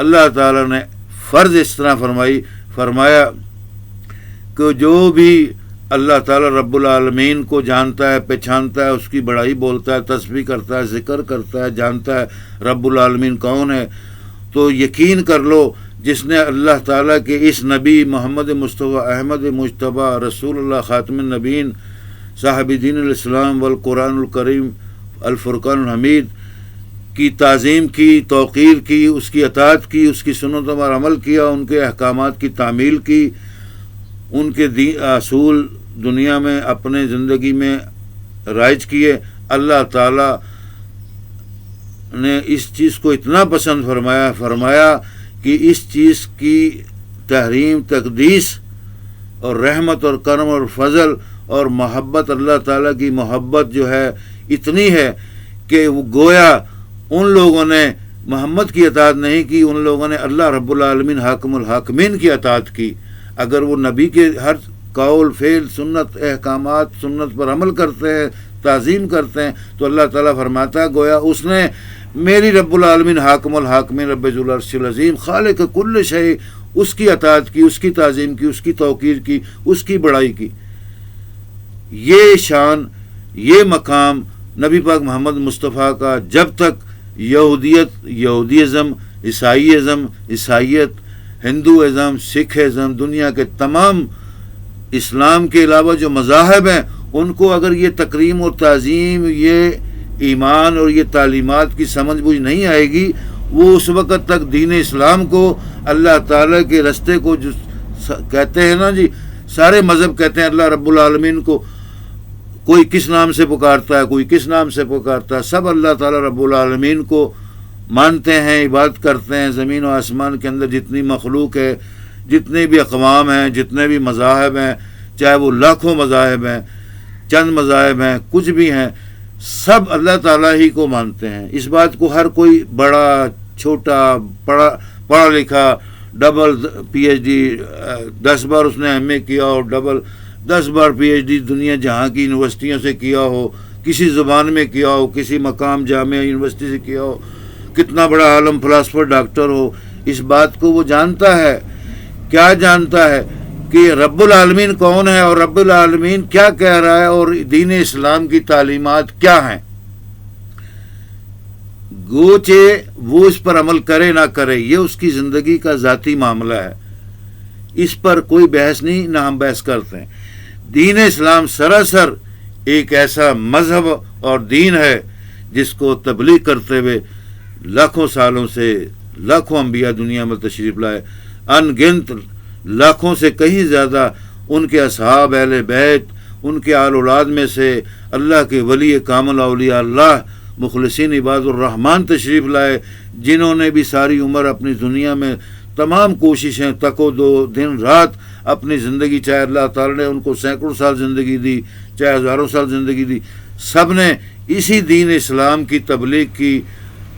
اللہ تعالیٰ نے فرض اس طرح فرمایا کہ جو بھی اللہ تعالیٰ رب العالمین کو جانتا ہے، پہچانتا ہے، اس کی بڑائی بولتا ہے، تسبیح کرتا ہے، ذکر کرتا ہے، جانتا ہے رب العالمین کون ہے، تو یقین کر لو جس نے اللہ تعالیٰ کے اس نبی محمد مصطفیٰ احمد مجتبیٰ رسول اللہ خاتم النبیین صاحب دین الاسلام والقرآن الکریم الفرقان الحمید کی تعظیم کی، توقیر کی، اس کی اطاعت کی، اس کی سنتوں پر عمل کیا، ان کے احکامات کی تعمیل کی، ان کے اصول دنیا میں اپنے زندگی میں رائج کیے. اللہ تعالیٰ نے اس چیز کو اتنا پسند فرمایا کہ اس چیز کی تحریم، تقدیس اور رحمت اور کرم اور فضل اور محبت، اللہ تعالیٰ کی محبت جو ہے اتنی ہے کہ وہ گویا ان لوگوں نے محمد کی اطاعت نہیں کی، ان لوگوں نے اللہ رب العالمین حاکم الحاکمین کی اطاعت کی. اگر وہ نبی کے ہر قول، فعل، سنت، احکامات، سنت پر عمل کرتے ہیں، تعظیم کرتے ہیں، تو اللہ تعالیٰ فرماتا ہے گویا اس نے میری رب العالمین حاکم الحاکمین رب ذو العرش العظیم خالق کل شیء، اس کی اطاعت کی، اس کی تعظیم کی، اس کی توقیر کی، اس کی بڑائی کی. یہ شان، یہ مقام نبی پاک محمد مصطفیٰ کا جب تک یہودیزم، عیسائیت، ہندوازم، سکھ ازم، دنیا کے تمام اسلام کے علاوہ جو مذاہب ہیں ان کو اگر یہ تکریم اور تعظیم، یہ ایمان اور یہ تعلیمات کی سمجھ بوجھ نہیں آئے گی، وہ اس وقت تک دین اسلام کو، اللہ تعالیٰ کے رستے کو جو کہتے ہیں نا جی، سارے مذہب کہتے ہیں اللہ رب العالمین کو کوئی کس نام سے پکارتا ہے، کوئی کس نام سے پکارتا ہے، سب اللہ تعالیٰ رب العالمین کو مانتے ہیں، عبادت کرتے ہیں۔ زمین و آسمان کے اندر جتنی مخلوق ہے، جتنے بھی اقوام ہیں، جتنے بھی مذاہب ہیں، چاہے وہ لاکھوں مذاہب ہیں، چند مذاہب ہیں، کچھ بھی ہیں، سب اللہ تعالیٰ ہی کو مانتے ہیں۔ اس بات کو ہر کوئی بڑا چھوٹا، پڑھا لکھا، ڈبل پی ایچ ڈی 10 بار اس نے ایم اے کیا ہو، ڈبل 10 بار پی ایچ ڈی دنیا جہاں کی یونیورسٹیوں سے کیا ہو، کسی زبان میں کیا ہو، کسی مقام جامعہ یونیورسٹی سے کیا ہو، کتنا بڑا عالم فلاسفر ڈاکٹر ہو، اس بات کو وہ جانتا ہے۔ کیا جانتا ہے کہ رب العالمین کون ہے اور رب العالمین کیا کہہ رہا ہے اور دین اسلام کی تعلیمات کیا ہیں۔ گوچے وہ اس پر عمل کرے نہ کرے، یہ اس کی زندگی کا ذاتی معاملہ ہے، اس پر کوئی بحث نہیں، نہ ہم بحث کرتے ہیں۔ دین اسلام سراسر ایک ایسا مذہب اور دین ہے جس کو تبلیغ کرتے ہوئے لاکھوں سالوں سے لاکھوں انبیاء دنیا میں تشریف لائے، ان گنت لاکھوں سے کہیں زیادہ ان کے اصحاب، اہل بیت، ان کے آل اولاد میں سے اللہ کے ولی کامل اولیاء اللہ مخلصین عباد الرحمن تشریف لائے، جنہوں نے بھی ساری عمر اپنی دنیا میں تمام کوششیں، تک و دو، دن رات اپنی زندگی، چاہے اللہ تعالیٰ نے ان کو سینکڑوں سال زندگی دی، چاہے ہزاروں سال زندگی دی، سب نے اسی دین اسلام کی تبلیغ کی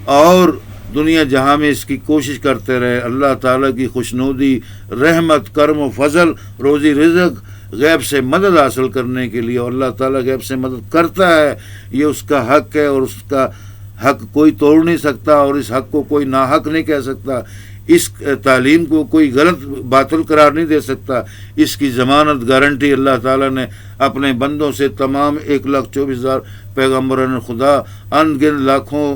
اور دنیا جہاں میں اس کی کوشش کرتے رہے۔ اللہ تعالیٰ کی خوشنودی، رحمت، کرم و فضل، روزی رزق، غیب سے مدد حاصل کرنے کے لیے، اور اللہ تعالیٰ غیب سے مدد کرتا ہے، یہ اس کا حق ہے اور اس کا حق کوئی توڑ نہیں سکتا اور اس حق کو کوئی ناحق نہیں کہہ سکتا، اس تعلیم کو کوئی غلط باطل قرار نہیں دے سکتا۔ اس کی ضمانت، گارنٹی اللہ تعالیٰ نے اپنے بندوں سے، تمام 1,24,000 پیغمبران خدا، ان گن لاکھوں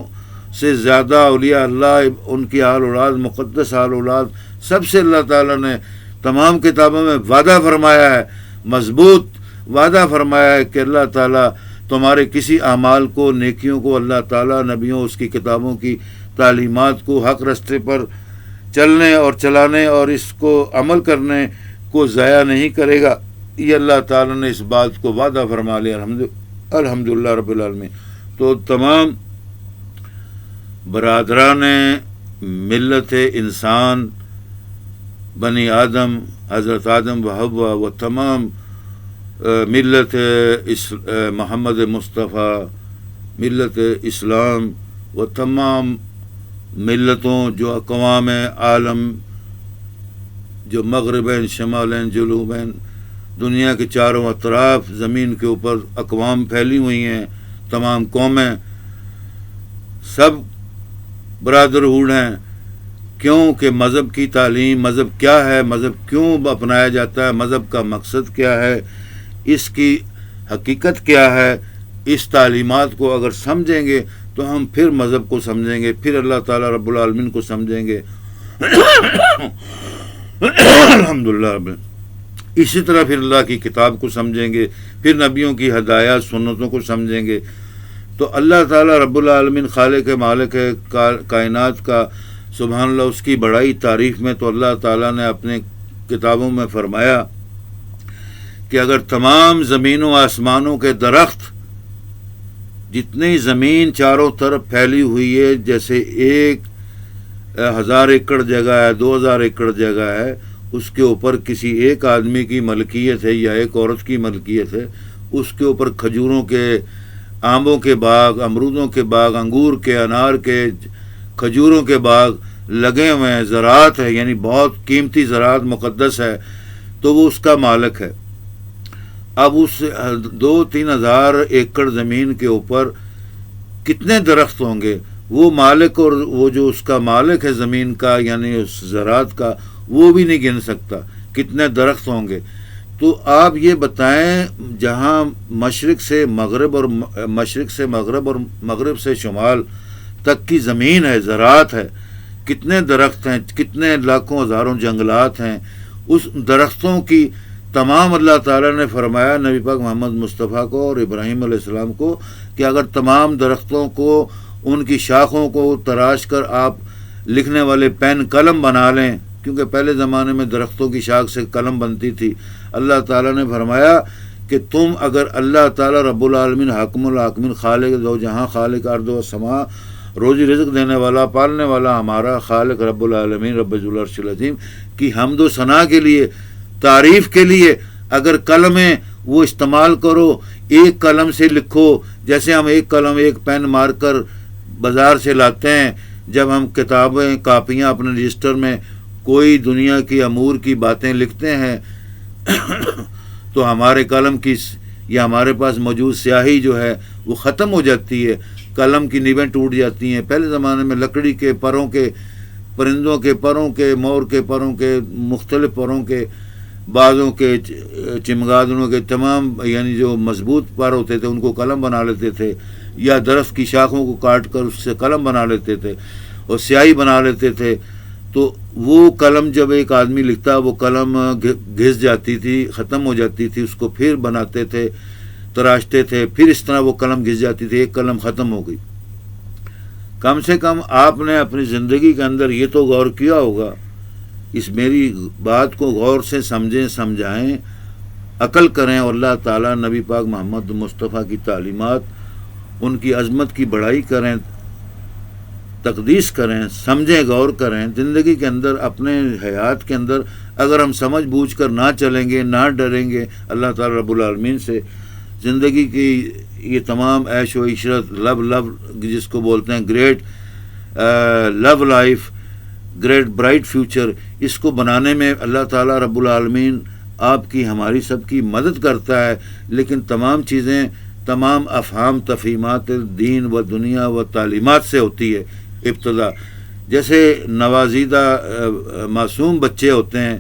سے زیادہ اولیاء اللہ، ان کی آل اولاد، مقدس آل اولاد، سب سے اللہ تعالیٰ نے تمام کتابوں میں وعدہ فرمایا ہے، مضبوط وعدہ فرمایا ہے کہ اللہ تعالیٰ تمہارے کسی اعمال کو، نیکیوں کو اللہ تعالیٰ نبیوں، اس کی کتابوں کی تعلیمات کو حق رستے پر چلنے اور چلانے اور اس کو عمل کرنے کو ضائع نہیں کرے گا۔ یہ اللہ تعالیٰ نے اس بات کو وعدہ فرما لیا، الحمدللہ رب العالمین۔ تو تمام برادران ملت انسان، بنی آدم، حضرت آدم و حوا و تمام ملت محمد مصطفیٰ، ملت اسلام و تمام ملتوں، جو اقوام عالم، جو مغربین، شمالین، جنوبین، دنیا کے چاروں اطراف زمین کے اوپر اقوام پھیلی ہوئی ہیں، تمام قومیں، سب برادرہوڈ ہیں۔ کیوں کہ مذہب کی تعلیم، مذہب کیا ہے، مذہب کیوں اپنایا جاتا ہے، مذہب کا مقصد کیا ہے، اس کی حقیقت کیا ہے، اس تعلیمات کو اگر سمجھیں گے تو ہم پھر مذہب کو سمجھیں گے، پھر اللہ تعالیٰ رب العالمین کو سمجھیں گے۔ الحمدللہ رب العالمین۔ اسی طرح پھر اللہ کی کتاب کو سمجھیں گے، پھر نبیوں کی ہدایات، سنتوں کو سمجھیں گے۔ تو اللہ تعالیٰ رب العالمین خالق مالک ہے کائنات کا، سبحان اللہ، اس کی بڑائی تعریف میں تو اللہ تعالیٰ نے اپنے کتابوں میں فرمایا کہ اگر تمام زمینوں آسمانوں کے درخت، جتنی زمین چاروں طرف پھیلی ہوئی ہے، جیسے 1,000 ایکڑ جگہ ہے، 2,000 ایکڑ جگہ ہے، اس کے اوپر کسی ایک آدمی کی ملکیت ہے یا ایک عورت کی ملکیت ہے، اس کے اوپر کھجوروں کے، آموں کے باغ، امرودوں کے باغ، انگور کے، انار کے، کھجوروں کے باغ لگے ہوئے ہیں، زراعت ہے، یعنی بہت قیمتی زراعت مقدس ہے، تو وہ اس کا مالک ہے۔ اب اس 2-3 ہزار ایکڑ زمین کے اوپر کتنے درخت ہوں گے، وہ مالک، اور وہ جو اس کا مالک ہے زمین کا، یعنی اس زراعت کا، وہ بھی نہیں گن سکتا کتنے درخت ہوں گے۔ تو آپ یہ بتائیں، جہاں مشرق سے مغرب اور مغرب سے شمال تک کی زمین ہے، زراعت ہے، کتنے درخت ہیں، کتنے لاکھوں ہزاروں جنگلات ہیں، اس درختوں کی تمام اللہ تعالیٰ نے فرمایا نبی پاک محمد مصطفیٰ کو اور ابراہیم علیہ السلام کو کہ اگر تمام درختوں کو، ان کی شاخوں کو تراش کر آپ لکھنے والے پین قلم بنا لیں، کیونکہ پہلے زمانے میں درختوں کی شاخ سے قلم بنتی تھی. اللہ تعالیٰ نے فرمایا کہ تم اگر اللہ تعالیٰ رب العالمین حاکم الحاکمین خالق دو جہاں خالق ارض و سما روزی رزق دینے والا پالنے والا ہمارا خالق رب العالمین رب ذو العرش العظیم کی حمد و ثنا کے لیے تعریف کے لیے اگر قلم ہے وہ استعمال کرو. ایک قلم سے لکھو جیسے ہم ایک قلم ایک پین مار کر بازار سے لاتے ہیں. جب ہم کتابیں کاپیاں اپنے رجسٹر میں کوئی دنیا کی امور کی باتیں لکھتے ہیں تو ہمارے قلم کی یا ہمارے پاس موجود سیاہی جو ہے وہ ختم ہو جاتی ہے, قلم کی نبیں ٹوٹ جاتی ہیں. پہلے زمانے میں لکڑی کے پروں کے پرندوں کے پروں کے مور کے پروں کے مختلف پروں کے بازوں کے چمگادڑوں کے تمام یعنی جو مضبوط پر ہوتے تھے ان کو قلم بنا لیتے تھے, یا درخت کی شاخوں کو کاٹ کر اس سے قلم بنا لیتے تھے اور سیاہی بنا لیتے تھے. تو وہ قلم جب ایک آدمی لکھتا وہ قلم گھس جاتی تھی, ختم ہو جاتی تھی, اس کو پھر بناتے تھے تراشتے تھے, پھر اس طرح وہ قلم گھس جاتی تھی, ایک قلم ختم ہو گئی. کم سے کم آپ نے اپنی زندگی کے اندر یہ تو غور کیا ہوگا, اس میری بات کو غور سے سمجھیں سمجھائیں عقل کریں اور اللہ تعالیٰ نبی پاک محمد مصطفیٰ کی تعلیمات ان کی عظمت کی بڑائی کریں, تقدیس کریں, سمجھیں, غور کریں. زندگی کے اندر اپنے حیات کے اندر اگر ہم سمجھ بوجھ کر نہ چلیں گے نہ ڈریں گے اللہ تعالیٰ رب العالمین سے, زندگی کی یہ تمام عیش و عشرت لو جس کو بولتے ہیں great love life great bright future, اس کو بنانے میں اللہ تعالیٰ رب العالمین آپ کی ہماری سب کی مدد کرتا ہے. لیکن تمام چیزیں تمام افہام تفہیمات دین و دنیا و تعلیمات سے ہوتی ہے ابتدا. جیسے نوازیدہ معصوم بچے ہوتے ہیں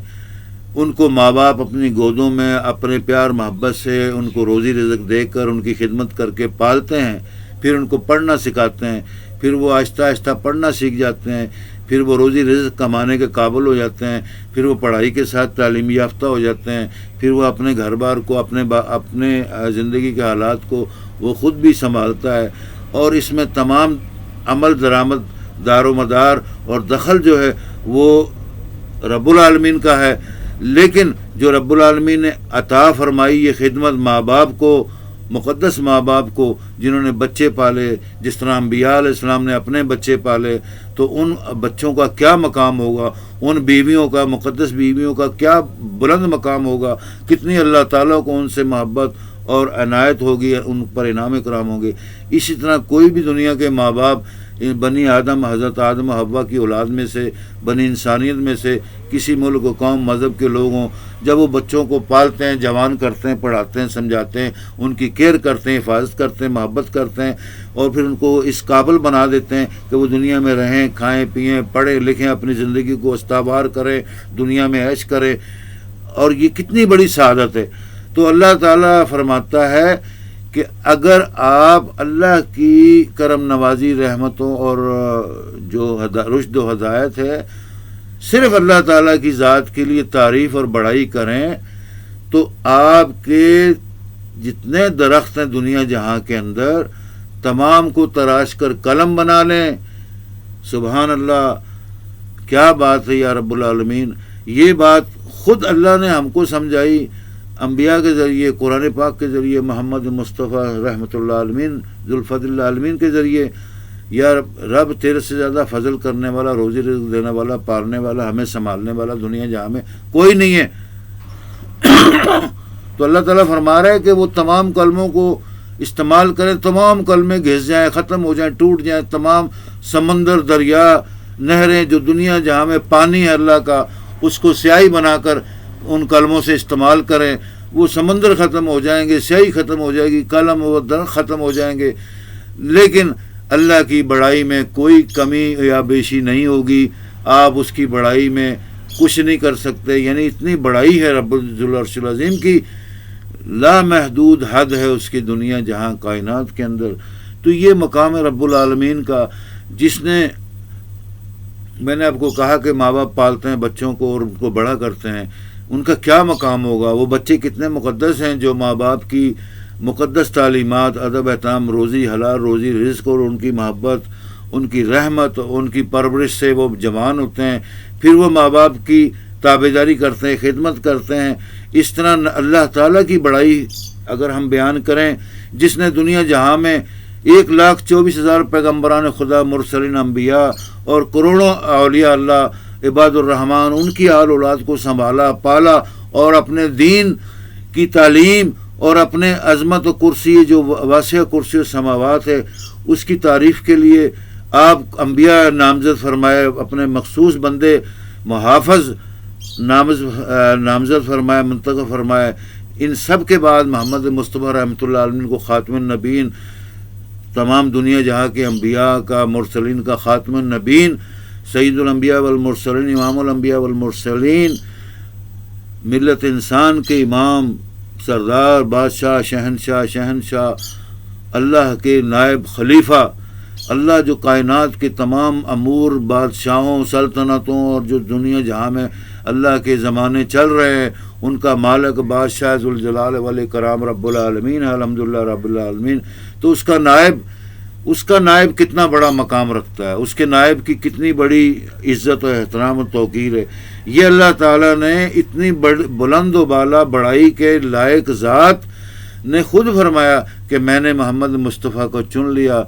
ان کو ماں باپ اپنی گودوں میں اپنے پیار محبت سے ان کو روزی رزق دے کر ان کی خدمت کر کے پالتے ہیں, پھر ان کو پڑھنا سکھاتے ہیں, پھر وہ آہستہ آہستہ پڑھنا سیکھ جاتے ہیں, پھر وہ روزی رزق کمانے کے قابل ہو جاتے ہیں, پھر وہ پڑھائی کے ساتھ تعلیم یافتہ ہو جاتے ہیں, پھر وہ اپنے گھر بار کو اپنے زندگی کے حالات کو وہ خود بھی سنبھالتا ہے. اور اس میں تمام عمل درآمد دار و مدار اور دخل جو ہے وہ رب العالمین کا ہے. لیکن جو رب العالمین نے عطا فرمائی یہ خدمت ماں باپ کو, مقدس ماں باپ کو جنہوں نے بچے پالے, جس طرح انبیاء علیہ السلام نے اپنے بچے پالے, تو ان بچوں کا کیا مقام ہوگا, ان بیویوں کا مقدس بیویوں کا کیا بلند مقام ہوگا, کتنی اللہ تعالیٰ کو ان سے محبت اور عنایت ہوگی, ان پر انعام کرام ہوں گے. اسی طرح کوئی بھی دنیا کے ماں باپ بنی آدم حضرت آدم و حوا کی اولاد میں سے بنی انسانیت میں سے کسی ملک و قوم مذہب کے لوگ ہوں, جب وہ بچوں کو پالتے ہیں, جوان کرتے ہیں, پڑھاتے ہیں, سمجھاتے ہیں, ان کی کیئر کرتے ہیں, حفاظت کرتے ہیں, محبت کرتے ہیں, اور پھر ان کو اس قابل بنا دیتے ہیں کہ وہ دنیا میں رہیں, کھائیں پئیں, پڑھیں لکھیں, اپنی زندگی کو استوار کریں, دنیا میں عیش کریں, اور یہ کتنی بڑی سعادت ہے. تو اللہ تعالیٰ فرماتا ہے کہ اگر آپ اللہ کی کرم نوازی رحمتوں اور جو رشد و ہدایت ہے صرف اللہ تعالیٰ کی ذات کے لیے تعریف اور بڑائی کریں, تو آپ کے جتنے درخت ہیں دنیا جہاں کے اندر تمام کو تراش کر قلم بنا لیں. سبحان اللہ, کیا بات ہے یا رب العالمین. یہ بات خود اللہ نے ہم کو سمجھائی انبیاء کے ذریعے, قرآن پاک کے ذریعے, محمد مصطفیٰ رحمۃ اللہ عالمین ذوالفضل العالمین کے ذریعے. یا رب تیرے سے زیادہ فضل کرنے والا, روزی رزق دینے والا, پالنے والا, ہمیں سنبھالنے والا دنیا جہاں میں کوئی نہیں ہے. تو اللہ تعالیٰ فرما رہا ہے کہ وہ تمام کلموں کو استعمال کریں, تمام کلمے گھس جائیں, ختم ہو جائیں, ٹوٹ جائیں, تمام سمندر, دریا, نہریں, جو دنیا جہاں میں پانی ہے اللہ کا اس کو سیاہی بنا کر ان کلموں سے استعمال کریں. وہ سمندر ختم ہو جائیں گے, سیاہی ختم ہو جائے گی, قلم و درخت ختم ہو جائیں گے, لیکن اللہ کی بڑائی میں کوئی کمی یا بیشی نہیں ہوگی. آپ اس کی بڑائی میں کچھ نہیں کر سکتے. یعنی اتنی بڑائی ہے رب ذو العرش العظیم کی, لامحدود حد ہے اس کی دنیا جہاں کائنات کے اندر. تو یہ مقام رب العالمین کا, جس نے, میں نے آپ کو کہا کہ ماں باپ پالتے ہیں بچوں کو اور ان کو بڑا کرتے ہیں, ان کا کیا مقام ہوگا. وہ بچے کتنے مقدس ہیں جو ماں باپ کی مقدس تعلیمات, ادب احترام, روزی حلال روزی رزق اور ان کی محبت, ان کی رحمت, ان کی پرورش سے وہ جوان ہوتے ہیں, پھر وہ ماں باپ کی تابعداری کرتے ہیں، خدمت کرتے ہیں. اس طرح اللہ تعالیٰ کی بڑائی اگر ہم بیان کریں، جس نے دنیا جہاں میں 1,24,000 پیغمبران خدا، مرسلین، انبیاء اور کروڑوں اولیاء اللہ، عباد الرحمن، ان کی آل اولاد کو سنبھالا، پالا، اور اپنے دین کی تعلیم اور اپنے عظمت و کرسی جو واسع کرسی و سماوات ہے اس کی تعریف کے لیے آپ انبیاء نامزد فرمائے، اپنے مخصوص بندے محافظ نامزد فرمائے، منتخب فرمائے. ان سب کے بعد محمد مصطفیٰ رحمۃ اللہ علیہ کو خاتم النبیین، تمام دنیا جہاں کے انبیاء کا، مرسلین کا خاتم النبیین، سید الانبیاء والمرسلین، امام الانبیاء والمرسلین، ملت انسان کے امام، سردار، بادشاہ، شہنشاہ، اللہ کے نائب خلیفہ، اللہ جو کائنات کے تمام امور، بادشاہوں، سلطنتوں اور جو دنیا جہاں میں اللہ کے زمانے چل رہے ہیں ان کا مالک، بادشاہ، ذوالجلال والاکرام، رب العالمین، الحمدللہ رب العالمین. تو اس کا نائب کتنا بڑا مقام رکھتا ہے، اس کے نائب کی کتنی بڑی عزت و احترام و توقیر ہے. یہ اللہ تعالیٰ نے اتنی بلند و بالا بڑائی کے لائق ذات نے خود فرمایا کہ میں نے محمد مصطفیٰ کو چن لیا،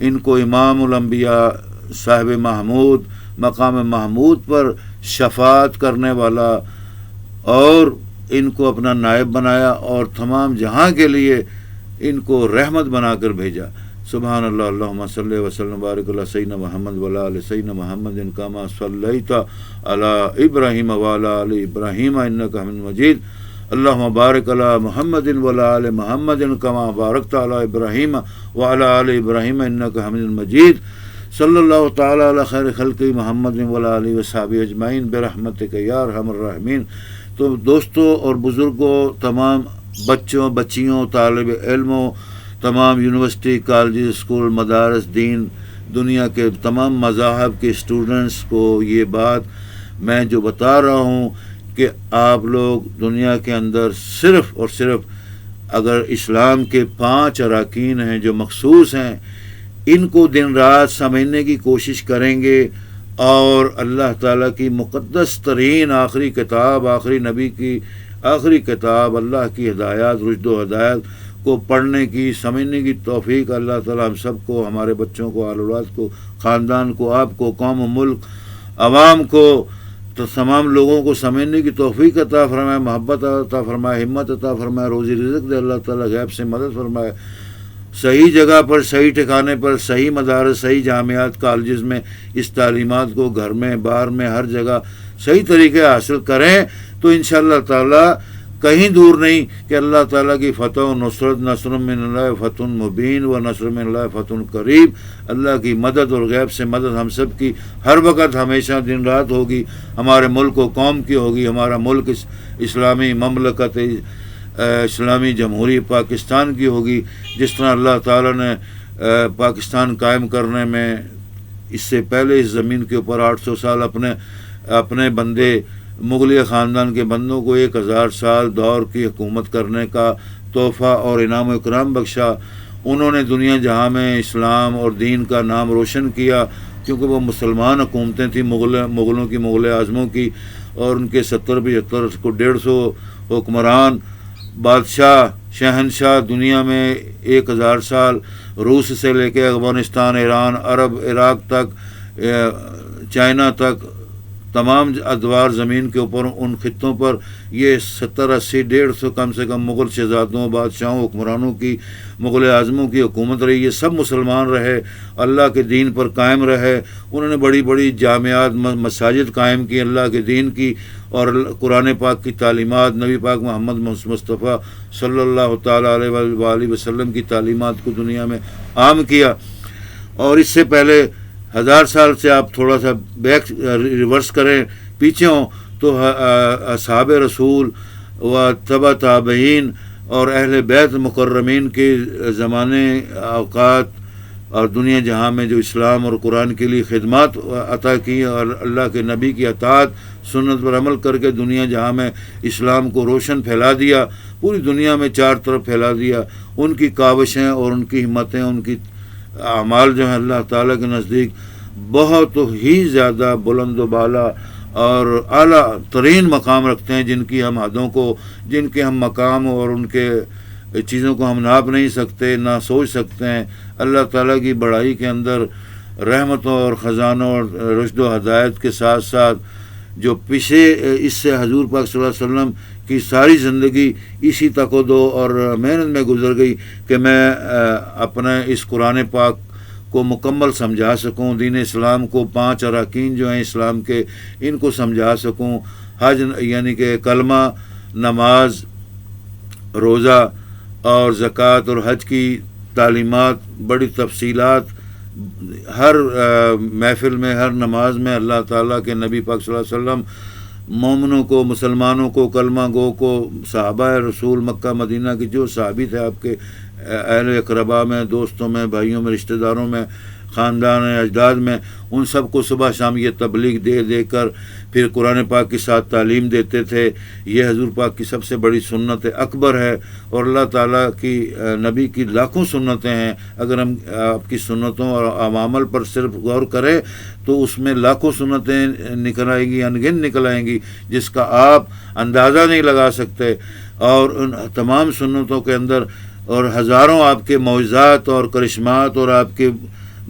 ان کو امام الانبیاء، صاحب محمود، مقام محمود پر شفاعت کرنے والا، اور ان کو اپنا نائب بنایا اور تمام جہاں کے لیے ان کو رحمت بنا کر بھیجا. سبحان اللہ. اللہم صلی وسلم بارک علی سیدنا محمد وعلی آل سیدنا محمد کما صلیت علی ابراہیم وعلی آل ابراہیم انک حمید مجید. اللہم بارک علی محمد وعلی آل محمد کما بارکت علی ابراہیم وعلی آل ابراہیم انک حمید مجید. صلی اللہ تعالی علی خیر خلق محمد وعلی آلہ وصحبہ اجمعین برحمتک یا ارحم الراحمین. تو دوستوں اور بزرگوں، تمام بچوں، بچیوں، طالب علموں، تمام یونیورسٹی، کالجز، اسکول، مدارس دین، دنیا کے تمام مذاہب کے اسٹوڈنٹس کو یہ بات میں جو بتا رہا ہوں کہ آپ لوگ دنیا کے اندر صرف اور صرف اگر اسلام کے 5 اراکین ہیں جو مخصوص ہیں، ان کو دن رات سمجھنے کی کوشش کریں گے اور اللہ تعالیٰ کی مقدس ترین آخری کتاب، آخری نبی کی آخری کتاب، اللہ کی ہدایات، رشد و ہدایت کو پڑھنے کی، سمجھنے کی توفیق اللہ تعالیٰ ہم سب کو، ہمارے بچوں کو، آل اولاد کو، خاندان کو، آپ کو، قوم و ملک، عوام کو، تو تمام لوگوں کو سمجھنے کی توفیق عطا فرمائے، محبت عطا فرمائے، ہمت عطا فرمائے، روزی رزق دے اللہ تعالیٰ، غیب سے مدد فرمائے، صحیح جگہ پر، صحیح ٹھکانے پر، صحیح مدارس، صحیح جامعات، کالجز میں اس تعلیمات کو گھر میں، باہر میں، ہر جگہ صحیح طریقے حاصل کریں تو انشاءاللہ تعالیٰ کہیں دور نہیں کہ اللہ تعالیٰ کی فتح و نصرت، نصر من اللہ فتح مبین و نصر من اللہ فتح قریب. اللہ کی مدد اور غیب سے مدد ہم سب کی ہر وقت، ہمیشہ، دن رات ہوگی. ہمارے ملک و قوم کی ہوگی. ہمارا ملک اسلامی مملکت، اسلامی جمہوری پاکستان کی ہوگی. جس طرح اللہ تعالیٰ نے پاکستان قائم کرنے میں اس سے پہلے اس زمین کے اوپر 800 سال اپنے بندے، مغلیہ خاندان کے بندوں کو 1000 سال دور کی حکومت کرنے کا تحفہ اور انعام و اکرام بخشا. انہوں نے دنیا جہاں میں اسلام اور دین کا نام روشن کیا، کیونکہ وہ مسلمان حکومتیں تھیں، مغلوں کی، مغل اعظموں کی، اور ان کے 70-75 کو 150 حکمران، بادشاہ، شہنشاہ دنیا میں 1000 سال، روس سے لے کے افغانستان، ایران، عرب، عراق تک، چائنا تک، تمام ادوار زمین کے اوپر، ان خطوں پر یہ 70-80-150 کم سے کم مغل شہزادوں، بادشاہوں، حکمرانوں کی، مغل اعظموں کی حکومت رہی. یہ سب مسلمان رہے، اللہ کے دین پر قائم رہے. انہوں نے بڑی بڑی جامعات، مساجد قائم کی اللہ کے دین کی، اور قرآن پاک کی تعلیمات، نبی پاک محمد مصطفیٰ صلی اللہ تعالیٰ علیہ وآلہ وسلم کی تعلیمات کو دنیا میں عام کیا. اور اس سے پہلے 1000 سال سے آپ تھوڑا سا بیک ریورس کریں، پیچھے ہوں، تو اصحاب رسول و تبع تابعین اور اہل بیت مکرمین کے زمانے، اوقات اور دنیا جہاں میں جو اسلام اور قرآن کے لیے خدمات عطا کی اور اللہ کے نبی کی اطاعت، سنت پر عمل کر کے دنیا جہاں میں اسلام کو روشن پھیلا دیا، پوری دنیا میں 4 طرف پھیلا دیا. ان کی کاوشیں اور ان کی ہمتیں، ان کی اعمال جو ہیں اللہ تعالیٰ کے نزدیک بہت ہی زیادہ بلند و بالا اور اعلیٰ ترین مقام رکھتے ہیں، جن کی ہم حدوں کو، جن کے ہم مقام اور ان کے چیزوں کو ہم ناپ نہیں سکتے، نہ سوچ سکتے ہیں۔ اللہ تعالیٰ کی بڑائی کے اندر رحمتوں اور خزانوں اور رشد و ہدایت کے ساتھ ساتھ جو پیچھے اس سے حضور پاک صلی اللہ علیہ وسلم کی ساری زندگی اسی تک و دو اور محنت میں گزر گئی کہ میں اپنے اس قرآن پاک کو مکمل سمجھا سکوں، دین اسلام کو 5 اراکین جو ہیں اسلام کے، ان کو سمجھا سکوں۔ حج یعنی کہ کلمہ، نماز، روزہ اور زکوٰۃ اور حج کی تعلیمات، بڑی تفصیلات ہر محفل میں، ہر نماز میں اللہ تعالیٰ کے نبی پاک صلی اللہ علیہ وسلم مومنوں کو، مسلمانوں کو، کلمہ گو کو، صحابہ رسول مکہ مدینہ کے جو صحابی تھے آپ کے اہل اقربا میں، دوستوں میں، بھائیوں میں، رشتہ داروں میں، خاندان اجداد میں، ان سب کو صبح شام یہ تبلیغ دے کر پھر قرآن پاک کے ساتھ تعلیم دیتے تھے۔ یہ حضور پاک کی سب سے بڑی سنت اکبر ہے، اور اللہ تعالیٰ کی نبی کی لاکھوں سنتیں ہیں۔ اگر ہم آپ کی سنتوں اور عوامل پر صرف غور کریں تو اس میں لاکھوں سنتیں نکل آئیں گی، انگن نکل آئیں گی، جس کا آپ اندازہ نہیں لگا سکتے۔ اور ان تمام سنتوں کے اندر اور ہزاروں آپ کے معجزات اور کرشمات اور آپ کے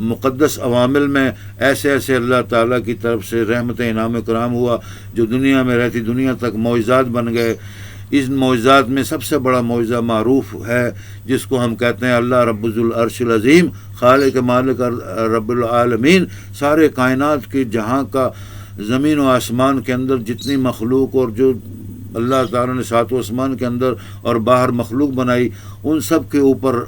مقدس عوامل میں ایسے اللہ تعالیٰ کی طرف سے رحمت انعام کرام ہوا جو دنیا میں رہتی دنیا تک معجزات بن گئے۔ اس معجزات میں سب سے بڑا معجزہ معروف ہے جس کو ہم کہتے ہیں اللہ رب العرش العظیم، خالق مالک رب العالمین، سارے کائنات کی جہاں کا زمین و آسمان کے اندر جتنی مخلوق اور جو اللہ تعالیٰ نے سات و آسمان کے اندر اور باہر مخلوق بنائی، ان سب کے اوپر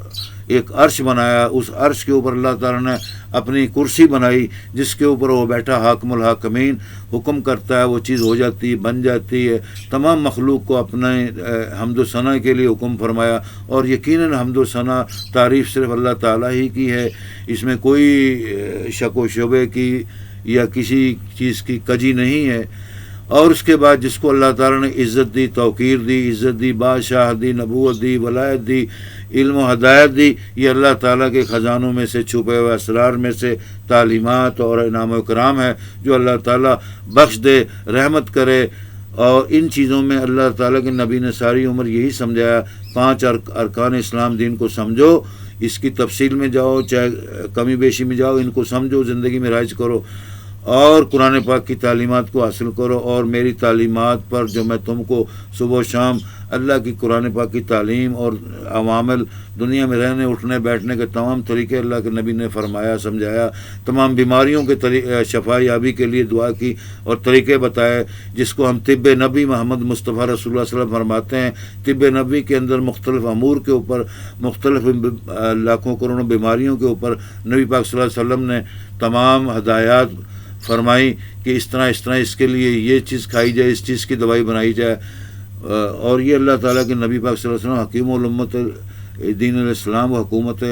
ایک عرش بنایا۔ اس عرش کے اوپر اللہ تعالیٰ نے اپنی کرسی بنائی جس کے اوپر وہ بیٹھا حاکم الحاکمین، حکم کرتا ہے، وہ چیز ہو جاتی ہے، بن جاتی ہے۔ تمام مخلوق کو اپنے حمد و ثنا کے لیے حکم فرمایا، اور یقیناً حمد و ثنا تعریف صرف اللہ تعالیٰ ہی کی ہے، اس میں کوئی شک و شبے کی یا کسی چیز کی کجی نہیں ہے۔ اور اس کے بعد جس کو اللہ تعالیٰ نے عزت دی، توقیر دی، عزت دی، بادشاہ دی، نبوت دی، ولایت دی، علم و ہدایت دی، یہ اللہ تعالیٰ کے خزانوں میں سے، چھپے ہوئے اسرار میں سے تعلیمات اور انعام و کرام ہے جو اللہ تعالیٰ بخش دے، رحمت کرے۔ اور ان چیزوں میں اللہ تعالیٰ کے نبی نے ساری عمر یہی سمجھایا، 5 ارکان اسلام دین کو سمجھو، اس کی تفصیل میں جاؤ، چاہے کمی بیشی میں جاؤ، ان کو سمجھو، زندگی میں رائج کرو، اور قرآن پاک کی تعلیمات کو حاصل کرو۔ اور میری تعلیمات پر جو میں تم کو صبح و شام اللہ کی قرآن پاک کی تعلیم اور عوامل، دنیا میں رہنے اٹھنے بیٹھنے کے تمام طریقے اللہ کے نبی نے فرمایا، سمجھایا، تمام بیماریوں کے شفا یابی کے لیے دعا کی اور طریقے بتائے، جس کو ہم طب نبی محمد مصطفیٰ رسول اللہ صلی اللہ علیہ وسلم فرماتے ہیں۔ طب نبی کے اندر مختلف امور کے اوپر، مختلف لاکھوں کروڑوں بیماریوں کے اوپر نبی پاک صلی اللہ علیہ وسلم نے تمام ہدایات فرمائی کہ اس طرح اس کے لیے یہ چیز کھائی جائے، اس چیز کی دوائی بنائی جائے۔ اور یہ اللہ تعالیٰ کے نبی پاک صلی اللہ علیہ وسلم حکیم الامت دین الاسلام و حکومت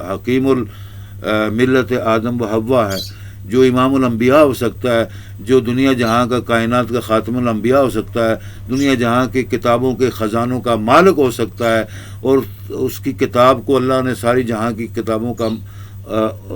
حکیم الملت آدم و حوا ہے، جو امام الانبیاء ہو سکتا ہے، جو دنیا جہاں کا کائنات کا خاتم الانبیاء ہو سکتا ہے، دنیا جہاں کے کتابوں کے خزانوں کا مالک ہو سکتا ہے، اور اس کی کتاب کو اللہ نے ساری جہاں کی کتابوں کا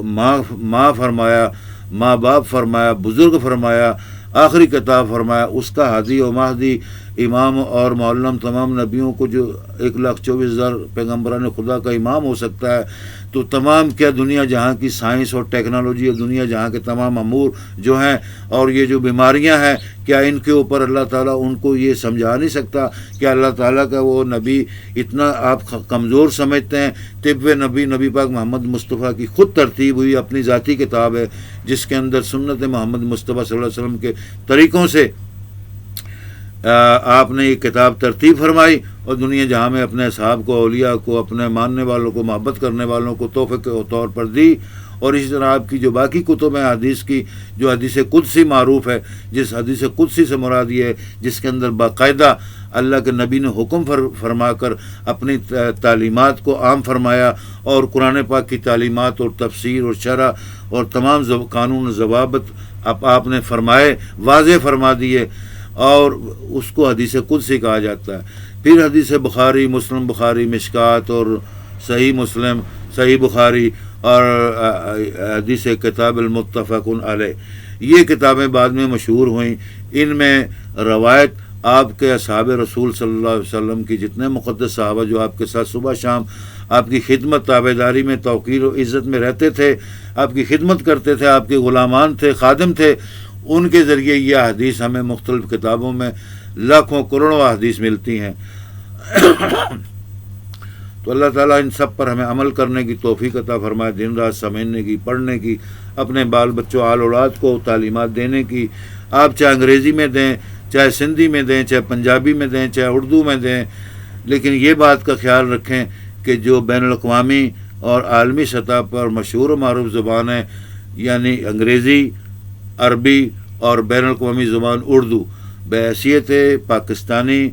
ماں فرمایا، ماں باپ فرمایا، بزرگ فرمایا، آخری کتاب فرمایا، اس کا ہادی و مہدی امام اور معلم تمام نبیوں کو جو 1,24,000 پیغمبران خدا کا امام ہو سکتا ہے، تو تمام کیا دنیا جہاں کی سائنس اور ٹیکنالوجی اور دنیا جہاں کے تمام امور جو ہیں اور یہ جو بیماریاں ہیں، کیا ان کے اوپر اللہ تعالیٰ ان کو یہ سمجھا نہیں سکتا؟ کیا اللہ تعالیٰ کا وہ نبی اتنا آپ کمزور سمجھتے ہیں؟ طب نبی پاک محمد مصطفیٰ کی خود ترتیب ہوئی اپنی ذاتی کتاب ہے، جس کے اندر سنت محمد مصطفیٰ صلی اللہ علیہ وسلم کے طریقوں سے آپ نے یہ کتاب ترتیب فرمائی، اور دنیا جہاں میں اپنے اصحاب کو، اولیاء کو، اپنے ماننے والوں کو، محبت کرنے والوں کو تحفے کے طور پر دی۔ اور اسی طرح آپ کی جو باقی کتب ہیں حدیث کی، جو حدیث قدسی معروف ہے، جس حدیث قدسی سے مراد یہ ہے جس کے اندر باقاعدہ اللہ کے نبی نے حکم فرما کر اپنی تعلیمات کو عام فرمایا، اور قرآن پاک کی تعلیمات اور تفسیر اور شرح اور تمام قانون و ضوابط آپ نے فرمائے، واضح فرما دیے، اور اس کو حدیث قدسی کہا جاتا ہے۔ پھر حدیث بخاری، مسلم بخاری، مشکات اور صحیح مسلم، صحیح بخاری اور حدیث کتاب المتفق علیہ، یہ کتابیں بعد میں مشہور ہوئیں. ان میں روایت آپ کے اصحاب رسول صلی اللہ علیہ وسلم کی جتنے مقدس صحابہ جو آپ کے ساتھ صبح شام آپ کی خدمت تابعداری میں توقیر و عزت میں رہتے تھے، آپ کی خدمت کرتے تھے، آپ کے غلامان تھے، خادم تھے، ان کے ذریعے یہ احادیث ہمیں مختلف کتابوں میں لاکھوں کروڑوں احادیث ملتی ہیں. تو اللہ تعالیٰ ان سب پر ہمیں عمل کرنے کی توفیق عطا فرمائے، دن رات سمجھنے کی، پڑھنے کی، اپنے بال بچوں آل اولاد کو تعلیمات دینے کی. آپ چاہے انگریزی میں دیں، چاہے سندھی میں دیں، چاہے پنجابی میں دیں، چاہے اردو میں دیں، لیکن یہ بات کا خیال رکھیں کہ جو بین الاقوامی اور عالمی سطح پر مشہور و معروف زبان ہے، یعنی انگریزی، عربی اور بین الاقوامی زبان اردو، بحیثیت پاکستانی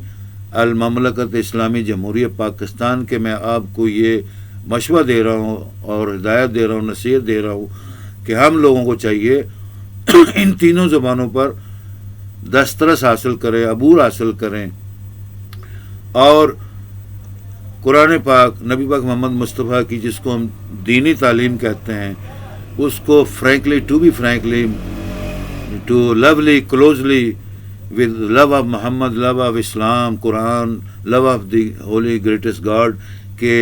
المملکت اسلامی جمہوریہ پاکستان کے میں آپ کو یہ مشورہ دے رہا ہوں اور ہدایت دے رہا ہوں، نصیحت دے رہا ہوں کہ ہم لوگوں کو چاہیے ان تینوں زبانوں پر دسترس حاصل کریں، عبور حاصل کریں، اور قرآن پاک، نبی پاک محمد مصطفیٰ کی جس کو ہم دینی تعلیم کہتے ہیں، اس کو frankly to lovely closely with love of Muhammad, love of Islam, Quran, love of the holy greatest God، کہ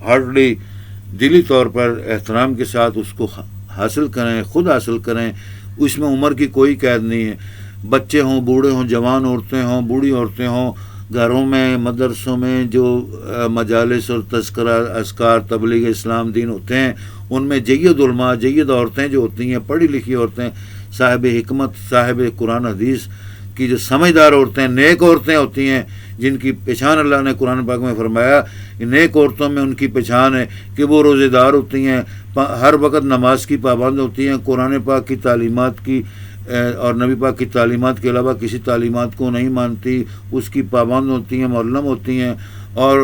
ہارڈلی دلی طور پر احترام کے ساتھ اس کو حاصل کریں، خود حاصل کریں. اس میں عمر کی کوئی قید نہیں ہے. بچے ہوں، بوڑھے ہوں، جوان عورتیں ہوں، بوڑھی عورتیں ہوں، گھروں میں، مدرسوں میں جو مجالس اور تذکرہ، اذکار، تبلیغ اسلام دین ہوتے ہیں، ان میں جید علماء، جید عورتیں جو ہوتی ہیں، پڑھی لکھی عورتیں، صاحب حکمت، صاحب قرآن حدیث کی جو سمجھدار عورتیں، نیک عورتیں ہوتی ہیں، جن کی پہچان اللہ نے قرآن پاک میں فرمایا کہ نیک عورتوں میں ان کی پہچان ہے کہ وہ روزے دار ہوتی ہیں، ہر وقت نماز کی پابند ہوتی ہیں، قرآن پاک کی تعلیمات کی اور نبی پاک کی تعلیمات کے علاوہ کسی تعلیمات کو نہیں مانتی، اس کی پابند ہوتی ہیں، معلم ہوتی ہیں، اور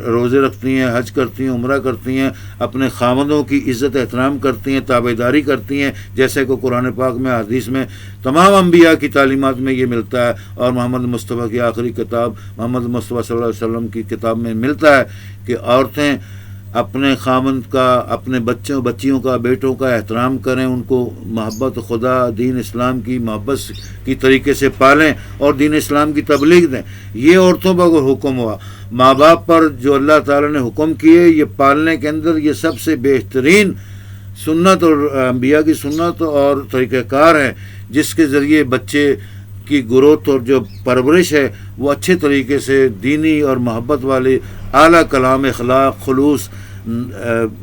روزے رکھتی ہیں، حج کرتی ہیں، عمرہ کرتی ہیں، اپنے خامندوں کی عزت احترام کرتی ہیں، تابعداری کرتی ہیں، جیسے کہ قرآن پاک میں، حدیث میں، تمام انبیاء کی تعلیمات میں یہ ملتا ہے، اور محمد مصطفیٰ کی آخری کتاب محمد مصطفیٰ صلی اللہ علیہ وسلم کی کتاب میں ملتا ہے کہ عورتیں اپنے خامند کا، اپنے بچوں بچیوں کا، بیٹوں کا احترام کریں، ان کو محبت خدا، دین اسلام کی محبت کی طریقے سے پالیں اور دین اسلام کی تبلیغ دیں. یہ عورتوں پر اگر حکم ہوا، ماں باپ پر جو اللہ تعالیٰ نے حکم کیے، یہ پالنے کے اندر یہ سب سے بہترین سنت اور انبیاء کی سنت اور طریقہ کار ہے، جس کے ذریعے بچے کی گروتھ اور جو پرورش ہے وہ اچھے طریقے سے دینی اور محبت والے اعلیٰ کلام، اخلاق، خلوص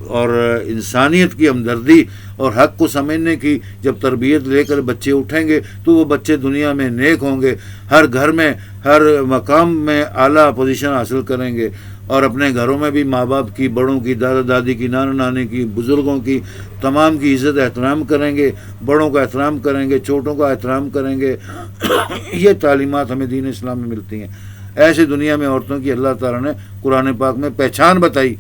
اور انسانیت کی ہمدردی اور حق کو سمجھنے کی جب تربیت لے کر بچے اٹھیں گے تو وہ بچے دنیا میں نیک ہوں گے، ہر گھر میں، ہر مقام میں اعلیٰ پوزیشن حاصل کریں گے، اور اپنے گھروں میں بھی ماں باپ کی، بڑوں کی، دادا دادی کی، نانا نانی کی، بزرگوں کی، تمام کی عزت احترام کریں گے، بڑوں کا احترام کریں گے، چھوٹوں کا احترام کریں گے. یہ تعلیمات ہمیں دین اسلام میں ملتی ہیں. ایسے دنیا میں عورتوں کی اللہ تعالیٰ نے قرآن پاک میں پہچان بتائی.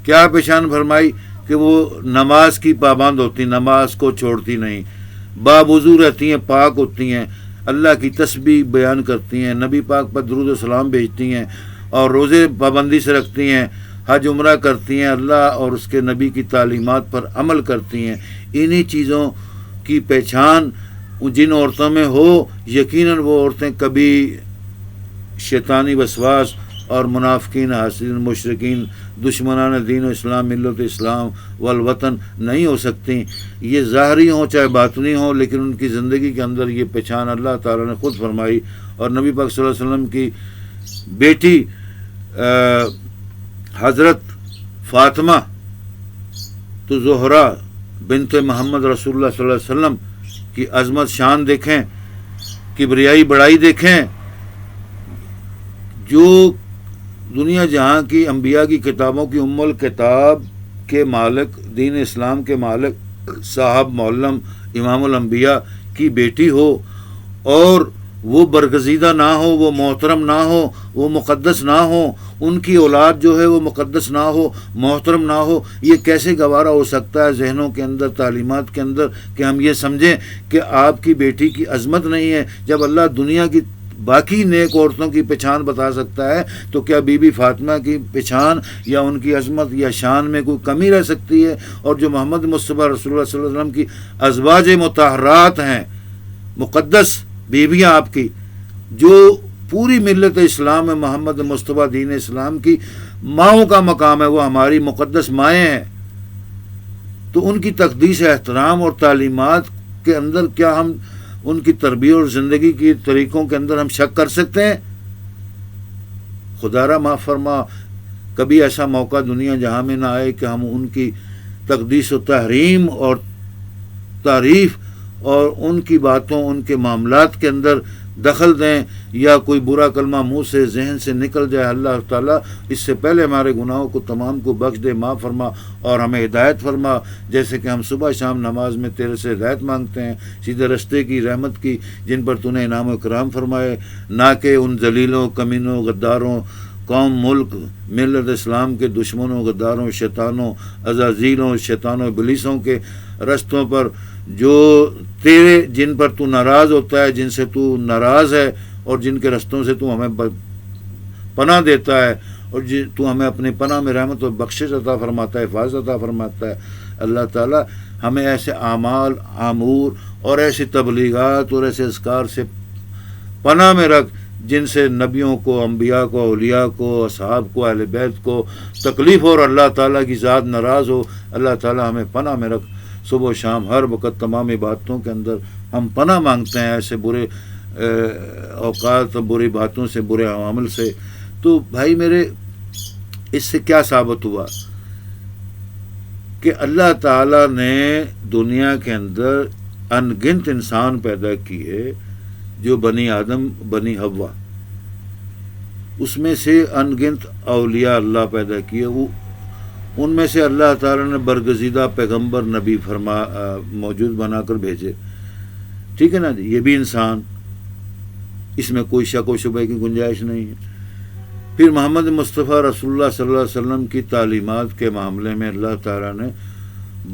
کیا پہچان فرمائی؟ کہ وہ نماز کی پابند ہوتی، نماز کو چھوڑتی نہیں، باوضو رہتی ہیں، پاک ہوتی ہیں، اللہ کی تسبیح بیان کرتی ہیں، نبی پاک پر درود و سلام بھیجتی ہیں، اور روزے پابندی سے رکھتی ہیں، حج عمرہ کرتی ہیں، اللہ اور اس کے نبی کی تعلیمات پر عمل کرتی ہیں. انہی چیزوں کی پہچان جن عورتوں میں ہو، یقیناً وہ عورتیں کبھی شیطانی وسواس اور منافقین، حاسدین، مشرکین، دشمنان دین و اسلام، ملت اسلام والوطن نہیں ہو سکتی. یہ ظاہری ہوں چاہے باطنی ہوں، لیکن ان کی زندگی کے اندر یہ پہچان اللہ تعالیٰ نے خود فرمائی. اور نبی پاک صلی اللہ علیہ وسلم کی بیٹی حضرت فاطمہ تو زہرا بنت محمد رسول اللہ صلی اللہ علیہ وسلم کی عظمت شان دیکھیں، کبریائی بڑائی دیکھیں. جو دنیا جہاں کی انبیاء کی کتابوں کی ام الکتاب کے مالک، دین اسلام کے مالک، صاحب معلم، امام الانبیاء کی بیٹی ہو، اور وہ برگزیدہ نہ ہو، وہ محترم نہ ہو، وہ مقدس نہ ہو، ان کی اولاد جو ہے وہ مقدس نہ ہو، محترم نہ ہو، یہ کیسے گوارا ہو سکتا ہے ذہنوں کے اندر، تعلیمات کے اندر، کہ ہم یہ سمجھیں کہ آپ کی بیٹی کی عظمت نہیں ہے، جب اللہ دنیا کی باقی نیک عورتوں کی پہچان بتا سکتا ہے تو کیا بی بی فاطمہ کی پہچان یا ان کی عظمت یا شان میں کوئی کمی رہ سکتی ہے؟ اور جو محمد مصطفیٰ رسول اللہ صلی اللہ علیہ وسلم کی ازواج مطہرات ہیں، مقدس بیویاں آپ کی، جو پوری ملت اسلام میں محمد مصطفیٰ دین اسلام کی ماؤں کا مقام ہے، وہ ہماری مقدس مائیں ہیں، تو ان کی تقدیس احترام اور تعلیمات کے اندر کیا ہم ان کی تربیت اور زندگی کی طریقوں کے اندر ہم شک کر سکتے ہیں؟ خدا را معاف فرما، کبھی ایسا موقع دنیا جہاں میں نہ آئے کہ ہم ان کی تقدیس و تحریم اور تعریف اور ان کی باتوں، ان کے معاملات کے اندر دخل دیں یا کوئی برا کلمہ منہ سے ذہن سے نکل جائے۔ اللہ تعالیٰ اس سے پہلے ہمارے گناہوں کو تمام کو بخش دے، معاف فرما اور ہمیں ہدایت فرما، جیسے کہ ہم صبح شام نماز میں تیرے سے ہدایت مانگتے ہیں، سیدھے رستے کی، رحمت کی، جن پر تو نے انعام و اکرام فرمائے، نہ کہ ان ذلیلوں، کمینوں، غداروں، قوم، ملک، ملت اسلام کے دشمنوں، غداروں، شیطانوں، عزازیلوں، شیطانوں، ابلیسوں کے رستوں پر، جو تیرے جن پر تو ناراض ہوتا ہے، جن سے تو ناراض ہے، اور جن کے رستوں سے تو ہمیں پناہ دیتا ہے، اور تو ہمیں اپنے پناہ میں رحمت اور بخشش عطا فرماتا ہے، حفاظت عطا فرماتا ہے۔ اللہ تعالیٰ ہمیں ایسے اعمال، امور اور ایسی تبلیغات اور ایسے اذکار سے پناہ میں رکھ جن سے نبیوں کو، انبیاء کو، اولیاء کو، اصحاب کو، اہل بیت کو تکلیف ہو اور اللہ تعالیٰ کی ذات ناراض ہو۔ اللہ تعالیٰ ہمیں پناہ میں رکھ، صبح و شام ہر وقت تمام عبادتوں کے اندر ہم پناہ مانگتے ہیں ایسے برے اوقات، بری باتوں سے، برے عوامل سے۔ تو بھائی میرے، اس سے کیا ثابت ہوا کہ اللہ تعالیٰ نے دنیا کے اندر ان گنت انسان پیدا کیے، جو بنی آدم، بنی حوا، اس میں سے ان گنت اولیاء اللہ پیدا کیے، وہ ان میں سے اللہ تعالیٰ نے برگزیدہ پیغمبر، نبی موجود بنا کر بھیجے، ٹھیک ہے نا جی، یہ بھی انسان، اس میں کوئی شک و شبہ کی گنجائش نہیں ہے۔ پھر محمد مصطفیٰ رسول اللہ صلی اللہ علیہ وسلم کی تعلیمات کے معاملے میں اللہ تعالیٰ نے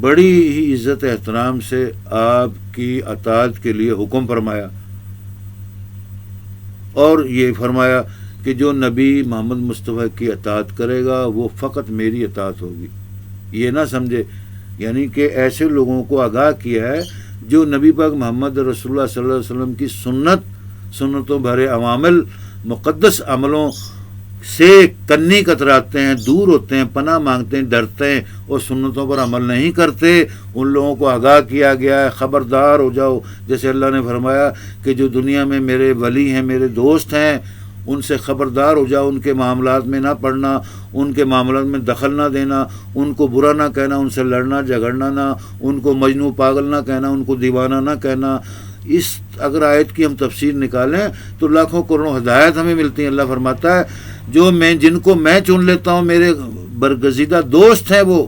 بڑی ہی عزت احترام سے آپ کی اطاعت کے لیے حکم فرمایا، اور یہ فرمایا کہ جو نبی محمد مصطفیٰ کی اطاعت کرے گا وہ فقط میری اطاعت ہوگی۔ یہ نہ سمجھے، یعنی کہ ایسے لوگوں کو آگاہ کیا ہے جو نبی پاک محمد رسول اللہ صلی اللہ علیہ وسلم کی سنتوں بھرے عوامل، مقدس عملوں سے کنی کتراتے ہیں، دور ہوتے ہیں، پناہ مانگتے ہیں، ڈرتے ہیں اور سنتوں پر عمل نہیں کرتے، ان لوگوں کو آگاہ کیا گیا ہے، خبردار ہو جاؤ۔ جیسے اللہ نے فرمایا کہ جو دنیا میں میرے ولی ہیں، میرے دوست ہیں، ان سے خبردار ہو جاؤ، ان کے معاملات میں نہ پڑنا، ان کے معاملات میں دخل نہ دینا، ان کو برا نہ کہنا، ان سے لڑنا جھگڑنا نہ، ان کو مجنون پاگل نہ کہنا، ان کو دیوانہ نہ کہنا۔ اس اگر آیت کی ہم تفسیر نکالیں تو لاکھوں کروڑوں ہدایت ہمیں ملتی ہیں۔ اللہ فرماتا ہے جن کو میں چن لیتا ہوں، میرے برگزیدہ دوست ہیں، وہ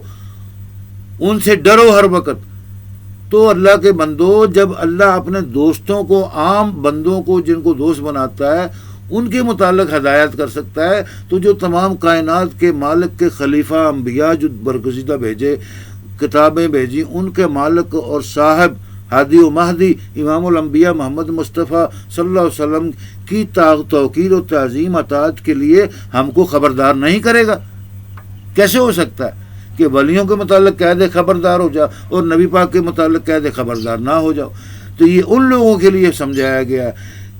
ان سے ڈرو ہر وقت۔ تو اللہ کے بندو، جب اللہ اپنے دوستوں کو، عام بندوں کو جن کو دوست بناتا ہے، ان کے متعلق ہدایت کر سکتا ہے، تو جو تمام کائنات کے مالک کے خلیفہ انبیاء جو برگزیدہ بھیجے، کتابیں بھیجی، ان کے مالک اور صاحب، ہادی و مہدی امام الانبیاء محمد مصطفیٰ صلی اللہ علیہ وسلم کی توقیر و تعظیم اطاعت کے لیے ہم کو خبردار نہیں کرے گا؟ کیسے ہو سکتا ہے کہ ولیوں کے متعلق کہہ دے خبردار ہو جاؤ اور نبی پاک کے متعلق کہہ دے خبردار نہ ہو جاؤ؟ تو یہ ان لوگوں کے لیے سمجھایا گیا ہے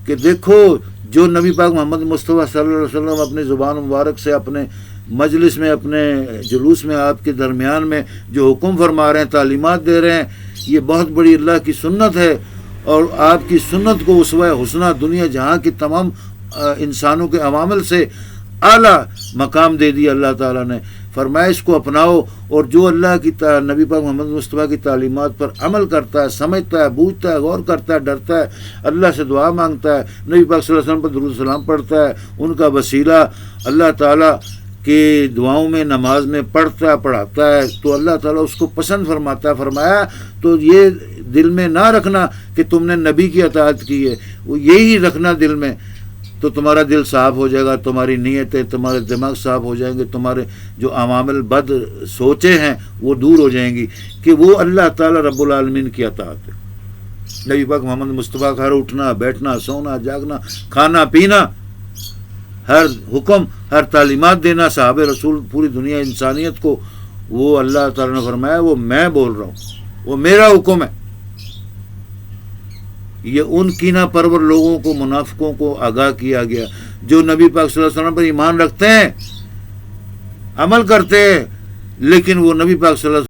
کہ دیکھو، جو نبی پاک محمد مصطفیٰ صلی اللہ علیہ وسلم اپنی زبان مبارک سے، اپنے مجلس میں، اپنے جلوس میں، آپ کے درمیان میں جو حکم فرما رہے ہیں، تعلیمات دے رہے ہیں، یہ بہت بڑی اللہ کی سنت ہے، اور آپ کی سنت کو اسوہ حسنہ دنیا جہاں کی تمام انسانوں کے عوامل سے اعلیٰ مقام دے دیا اللہ تعالیٰ نے۔ فرمایا اس کو اپناؤ، اور جو اللہ کی نبی پاک محمد مصطفیٰ کی تعلیمات پر عمل کرتا ہے، سمجھتا ہے، بوجھتا ہے، غور کرتا ہے، ڈرتا ہے، اللہ سے دعا مانگتا ہے، نبی پاک صلی اللہ علیہ وسلم پر درود السلام پڑھتا ہے، ان کا وسیلہ اللہ تعالیٰ کہ دعاؤں میں، نماز میں پڑھاتا ہے، تو اللہ تعالیٰ اس کو پسند فرماتا ہے۔ فرمایا تو یہ دل میں نہ رکھنا کہ تم نے نبی کی اطاعت کی ہے، وہ یہی رکھنا دل میں، تو تمہارا دل صاف ہو جائے گا، تمہاری نیتیں، تمہارے دماغ صاف ہو جائیں گے، تمہارے جو عوامل بد سوچے ہیں وہ دور ہو جائیں گی، کہ وہ اللہ تعالیٰ رب العالمین کی اطاعت ہے۔ نبی پاک محمد مصطفیٰ کا ہر اٹھنا بیٹھنا سونا جاگنا کھانا پینا ہر حکم ہر تعلیمات دینا صحابہ رسول پوری دنیا انسانیت کو وہ اللہ تعالیٰ نے فرمایا وہ میں بول رہا ہوں وہ میرا حکم ہے. یہ ان کینہ پرور لوگوں کو منافقوں کو آگاہ کیا گیا جو نبی پاک صلی اللہ علیہ وسلم پر ایمان رکھتے ہیں عمل کرتے ہیں لیکن وہ نبی پاک صلی اللہ علیہ وسلم